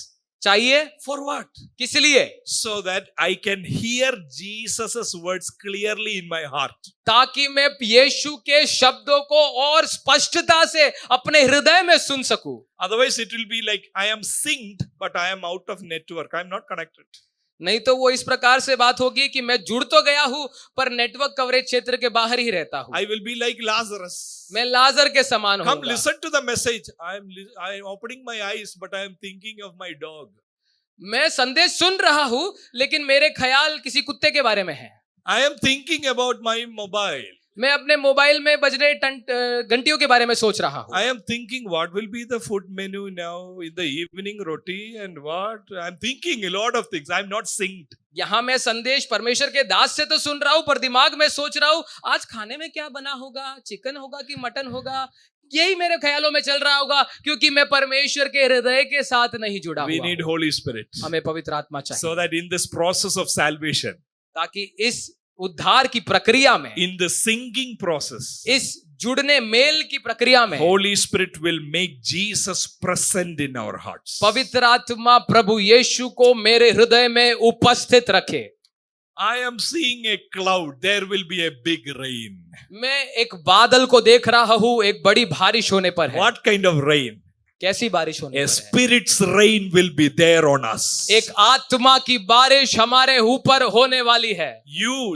चाहिए। For what? किस लिए? So that I can hear Jesus' words clearly in my heart. ताकि मैं यीशु के शब्दों को और स्पष्टता से अपने हृदय में सुन सकूं। Otherwise it will be like I am synced but I am out of network. I am not connected. नहीं तो वो इस प्रकार से बात होगी कि मैं जुड़ तो गया हूं पर नेटवर्क कवरेज क्षेत्र के बाहर ही रहता हूं। I will be like Lazarus. मैं लाजर के समान हूं। Come listen to the message. I am opening my eyes but I am thinking of my dog. मैं संदेश सुन रहा हूं लेकिन मेरे ख्याल किसी कुत्ते के बारे में है। I am thinking about my mobile. मैं अपने मोबाइल में बज रहे घंटियों के बारे में सोच रहा हूं। I am thinking what will be the food menu now in the evening, roti and what. I am thinking a lot of things. I am not synced. यहाँ मैं संदेश परमेश्वर के दास से तो सुन रहा हूं पर दिमाग में सोच रहा हूं आज खाने में क्या बना होगा, चिकन होगा कि मटन होगा, यही मेरे ख्यालों में चल रहा होगा क्योंकि मैं परमेश्वर के हृदय के साथ नहीं जुड़ा We हुआ need हूं। Holy Spirit. हमें पवित्र आत्मा चाहिए So that in this process of salvation, ताकि इस उद्धार की प्रक्रिया में, in the singing process, इस जुड़ने मेल की प्रक्रिया में Holy Spirit will make Jesus present in our hearts. पवित्र आत्मा प्रभु यीशु को मेरे हृदय में उपस्थित रखे। I am seeing a cloud. There will be a big rain. मैं एक बादल को देख रहा हूं, एक बड़ी बारिश होने पर है। What kind of rain? कैसी बारिश होने A पर है? Spirit's rain will be there on us. एक आत्मा की बारिश हमारे ऊपर होने वाली है।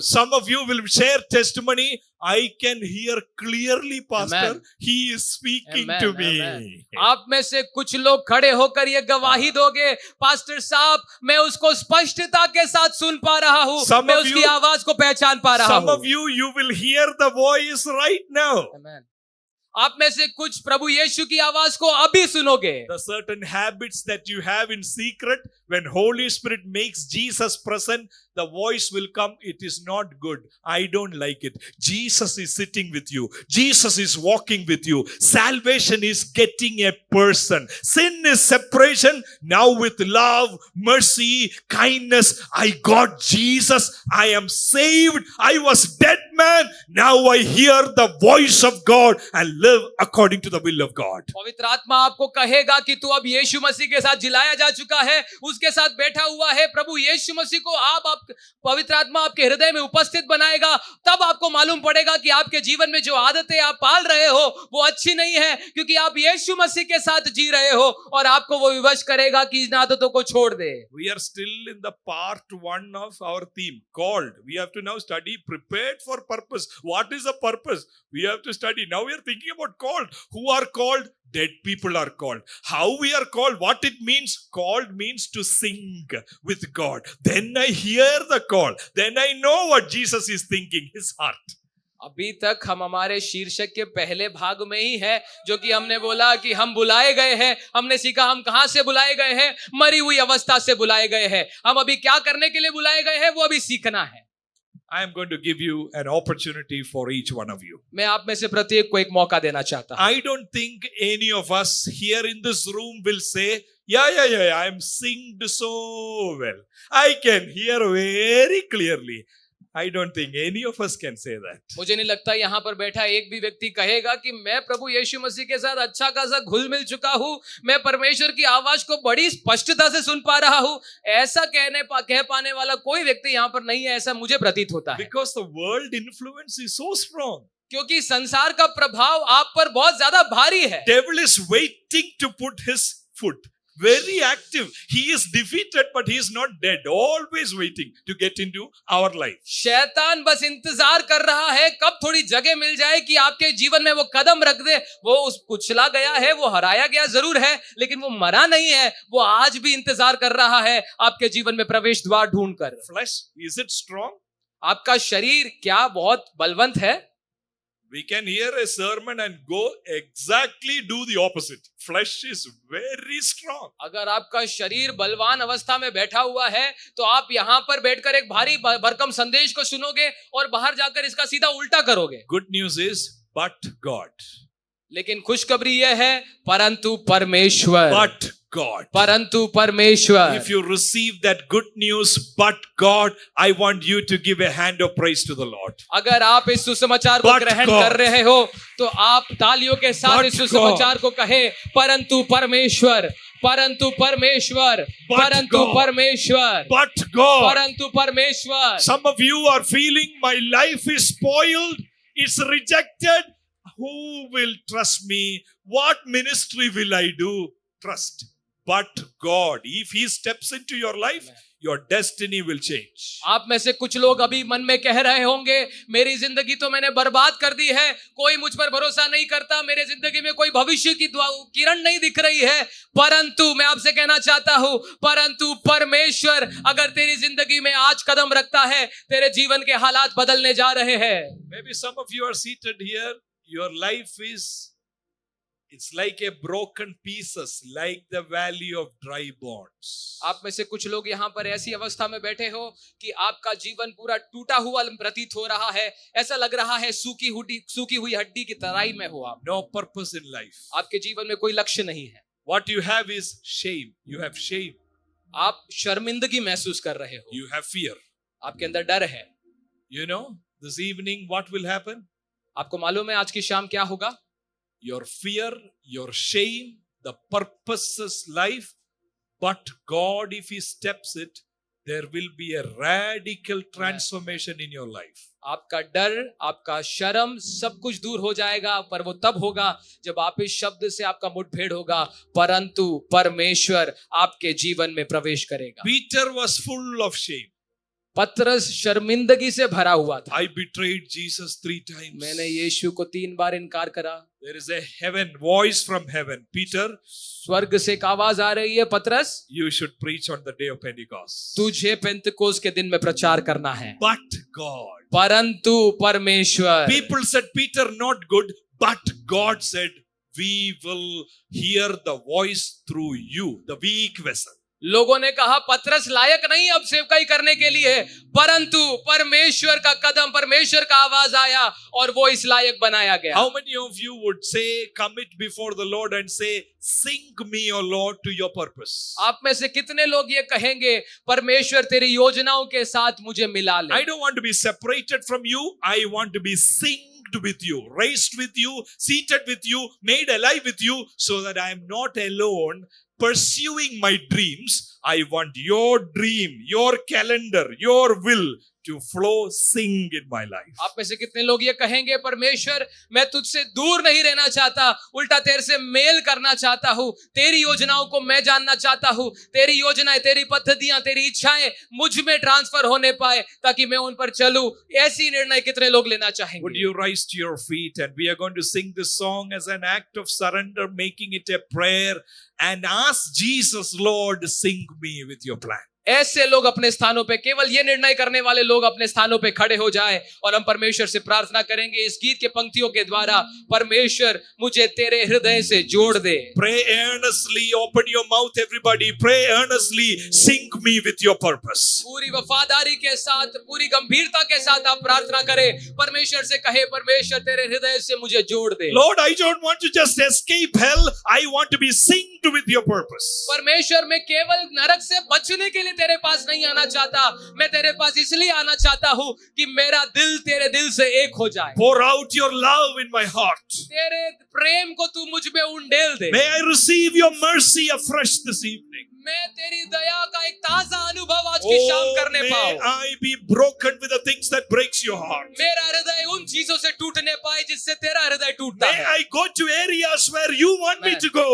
Some of you will share testimony. I can hear clearly, Pastor. Amen. He is speaking Amen, to me. amen. आप में से कुछ लोग खड़े होकर ये गवाही दोगे, पास्टर साहब मैं उसको स्पष्टता के साथ सुन पा रहा हूँ, Some मैं of उसकी you- आवाज को पहचान पा रहा Some हूँ। of you will hear the voice right now. Amen. आप में से कुछ प्रभु यीशु की आवाज को अभी सुनोगे। The certain habits that you have in secret, when Holy Spirit makes Jesus present, the voice will come. It is not good. I don't like it. Jesus is sitting with you. Jesus is walking with you. Salvation is getting a person. Sin is separation. Now with love, mercy, kindness, I got Jesus. I am saved. I was dead man. Now I hear the voice of God and live according to the will of God. पवित्र आत्मा आपको कहेगा कि तू अब यीशु मसीह के साथ जिलाया जा चुका है, उसके साथ बैठा हुआ है। प्रभु यीशु मसीह को आप पवित्र आत्मा आपके हृदय में उपस्थित बनाएगा। तब आपको मालूम पड़ेगा कि आपके जीवन में जो आदतें आप पाल रहे हो वो अच्छी नहीं है, क्योंकि आप यीशु मसीह के साथ जी रहे हो, और आपको वो विवश करेगा कि इन आदतों को छोड़ दे। We are still in the part 1 of our theme called. We have to now study prepared for purpose. What is the purpose? We have to study. Now we are thinking about called. Who are called? Dead people are called. How we are called? What it means? Called means to sing with God. Then I hear the call. Then I know what Jesus is thinking, his heart. अभी तक हम हमारे शीर्षक के पहले भाग में ही है, जो कि हमने बोला कि हम बुलाए गए हैं। हमने सीखा हम कहां से बुलाए गए हैं, मरी हुई अवस्था से बुलाए गए हैं। हम अभी क्या करने के लिए बुलाए गए हैं वो अभी सीखना है। I am going to give you an opportunity for each one of you. मैं आप में से प्रत्येक को एक मौका देना चाहता हूं। I don't think any of us here in this room will say, yeah, I am singed so well. I can hear very clearly. I don't think any of us can say that. मुझे नहीं लगता यहाँ पर बैठा एक भी व्यक्ति कहेगा कि मैं प्रभु यीशु मसीह के साथ अच्छा खासा घुल मिल चुका हूँ, मैं परमेश्वर की आवाज को बड़ी स्पष्टता से सुन पा रहा हूँ। ऐसा कह पाने वाला कोई व्यक्ति यहाँ पर नहीं है, ऐसा मुझे प्रतीत होता है। Because the world influence is so strong. क्योंकि संसार का प्रभाव आप पर बहुत ज्यादा भारी है। Devil is waiting to put his foot. Very active. He is defeated, but he is not dead. Always waiting to get into our life. शैतान बस इंतजार कर रहा है कब थोड़ी जगह मिल जाए कि आपके जीवन में वो कदम रख दे। वो उस कुचला गया है, वो हराया गया जरूर है, लेकिन वो मरा नहीं है। वो आज भी इंतजार कर रहा है आपके जीवन में प्रवेश द्वार ढूंढकर। Flesh, is it strong? आपका शरीर क्या बहुत बलवंत है? We can hear a sermon and go exactly do the opposite. Flesh is very strong. अगर आपका शरीर बलवान अवस्था में बैठा हुआ है तो आप यहाँ पर बैठकर एक भारी भरकम संदेश को सुनोगे और बाहर जाकर इसका सीधा उल्टा करोगे। Good news is, but God. लेकिन खुशखबरी यह है, परंतु परमेश्वर। But God. परंतु परमेश्वर। If you receive that good news, but God, I want you to give a hand of praise to the Lord. अगर आप इस सुसमाचार को But ग्रहण God. कर रहे हो तो आप तालियों के साथ But इस सुसमाचार को कहे, परंतु परमेश्वर, परंतु परमेश्वर, But परंतु God. परमेश्वर, But God. परंतु परमेश्वर। Some of you are feeling my life is spoiled, it's rejected. Who will trust me? What ministry will I do? Trust. But God, if He steps into your life, your destiny will change. आप में से कुछ लोग अभी मन में कह रहे होंगे, मेरी जिंदगी तो मैंने बर्बाद कर दी है, कोई मुझ पर भरोसा नहीं करता, मेरे जिंदगी में कोई भविष्य की किरण नहीं दिख रही है। परंतु मैं आपसे कहना चाहता हूं, परंतु परमेश्वर अगर तेरी जिंदगी में आज कदम रखता है, तेरे जीवन के हालात बदलने जा रहे हैं। Maybe some of you are seated here, your life is, it's like a broken pieces, like the valley of dry bones. आप में से कुछ लोग यहाँ पर ऐसी अवस्था में बैठे हो कि आपका जीवन पूरा टूटा हुआ प्रतीत हो रहा है, ऐसा लग रहा है सूखी हुई हड्डी की तराई में हो आप। No purpose in life. आपके जीवन में कोई लक्ष्य नहीं है। What you have is shame. You have shame. आप शर्मिंदगी महसूस कर रहे हो, You have fear. आपके अंदर डर है। You know, this evening what will happen? आपको मालूम है आज की शाम क्या होगा? Your fear, your shame, the purposeless life. But God, if He steps it, there will be a radical transformation in your life. आपका डर, आपका शर्म सब कुछ दूर हो जाएगा, पर वो तब होगा जब आप इस शब्द से आपका मुठभेड़ होगा, परंतु परमेश्वर आपके जीवन में प्रवेश करेगा। Peter was full of shame. पतरस शर्मिंदगी से भरा हुआ था। I betrayed Jesus 3 times. मैंने यीशु को 3 बार इनकार करा। There is a heaven voice from heaven. Peter, स्वर्ग से एक आवाज आ रही है, पतरस you should preach on the day of Pentecost. तुझे पेंतकोस्त के दिन में प्रचार करना है। But God. परंतु परमेश्वर। People said, Peter, not good. But God said, we will hear the voice through you, the weak vessel. लोगों ने कहा पतरस लायक नहीं अब सेवकाई करने के लिए, परंतु परमेश्वर का कदम, परमेश्वर का आवाज आया और वो इस लायक बनाया गया। How many of you would say, commit before the Lord and say, sink me, O Lord, to your purpose? आप में से कितने लोग ये कहेंगे, परमेश्वर तेरी योजनाओं के साथ मुझे मिला ले? I don't want to be separated from you. I want to be synced with you, raised with you, seated with you, made alive with you, so that I am not alone pursuing my dreams. I want your dream, your calendar, your will to flow, sing in my life. आप में से कितने लोग ये कहेंगे, परमेश्वर मैं तुझसे दूर नहीं रहना चाहता, उल्टा तेरे से मेल करना चाहता हूँ, तेरी योजनाओं को मैं जानना चाहता हूँ, तेरी योजनाएं, तेरी पद्धतियां, तेरी इच्छाएं मुझ में ट्रांसफर होने पाए ताकि मैं उन पर चलूं। ऐसी निर्णय कितने लोग लेना Would चाहेंगे? you rise to your feet, and we are going to sing this song as an act of surrender, making it a prayer, and ask Jesus, Lord, sing me with your plan. ऐसे लोग अपने स्थानों पे, केवल ये निर्णय करने वाले लोग अपने स्थानों पे खड़े हो जाएं और हम परमेश्वर से प्रार्थना करेंगे इस गीत के पंक्तियों के द्वारा, परमेश्वर मुझे तेरे हृदय से जोड़ दे। Pray earnestly, open your mouth everybody, pray earnestly, sink me with your purpose. पूरी वफादारी के साथ, पूरी गंभीरता के साथ आप प्रार्थना करें, परमेश्वर से कहे, परमेश्वर तेरे हृदय से मुझे जोड़ दे। Lord, I don't want to just escape hell, I want to be synced with your purpose. परमेश्वर मैं केवल नरक से बचने के लिए तेरे पास नहीं आना चाहता, मैं तेरे पास इसलिए आना चाहता हूँ कि मेरा दिल तेरे दिल से एक हो जाए। Pour out your love in my heart. तेरे प्रेम को तू मुझ में उंडेल दे। May I receive your mercy afresh this evening. मैं तेरी दया का एक ताजा अनुभव आज की शाम Oh, करने may पाऊं। I be broken with the things that breaks your heart. मेरा हृदय उन चीजों से टूटने पाए जिससे तेरा हृदय टूटता May है। I go to areas where you want me to go.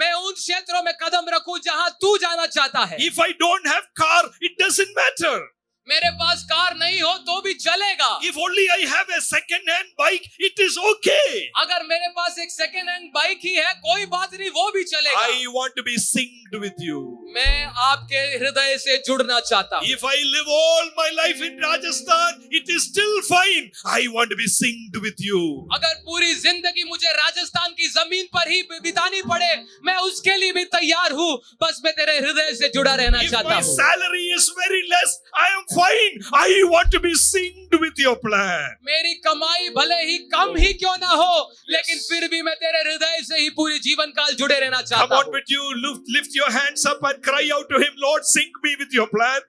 मैं उन क्षेत्रों में कदम रखूं जहां तू जाना चाहता है। If I don't have car, it doesn't matter. मेरे पास कार नहीं हो तो भी चलेगा। If only I have a second-hand bike, it is okay. अगर मेरे पास एक सेकेंड हैंड बाइक ही है, कोई बात नहीं, वो भी चलेगा। I want to be synced with you. मैं आपके हृदय से जुड़ना चाहता हूँ। If I live all my life in Rajasthan, it is still fine. I want to be synced with you. अगर पूरी जिंदगी मुझे राजस्थान की जमीन पर ही बितानी पड़े, मैं उसके लिए भी तैयार हूँ, बस मैं तेरे हृदय से जुड़ा रहना If चाहता my हूँ। salary is very less, I am fine. I want to be synced with your plan. मेरी कमाई भले ही कम ही क्यों ना हो, लेकिन फिर भी मैं तेरे हृदय से ही पूरी जीवन काल जुड़े रहना Come चाहता on, हूँ। with you lift your hands up and cry out to him, Lord, sync me with your plan.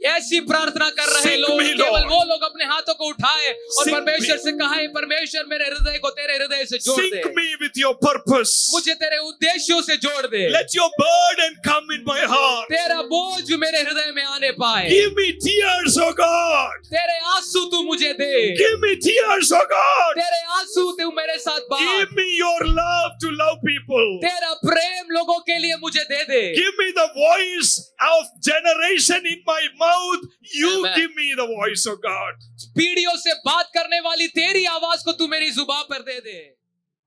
ऐसी प्रार्थना कर रहे Sing लोग, me, केवल Lord. वो लोग अपने हाथों को उठाए और Sing परमेश्वर me. से कहा, परमेश्वर मेरे हृदय को तेरे हृदय से जोड़ दे, Sync me with your purpose. मुझे तेरे उद्देश्यों से जोड़ दे, Let your burden come in my heart. तेरा बोझ मेरे हृदय में आने पाए, Give me tears, oh God. तेरे आंसू तू मुझे दे, Give me tears, oh God. तेरे आंसू तू मेरे साथ बांट, Give me your love to love people. तेरा प्रेम लोगों के लिए मुझे दे दे। Give me the voice of generation in my mouth. You Amen. give me the voice of God. पीढ़ियों से बात करने वाली तेरी आवाज को तू मेरी जुबान पर दे दे।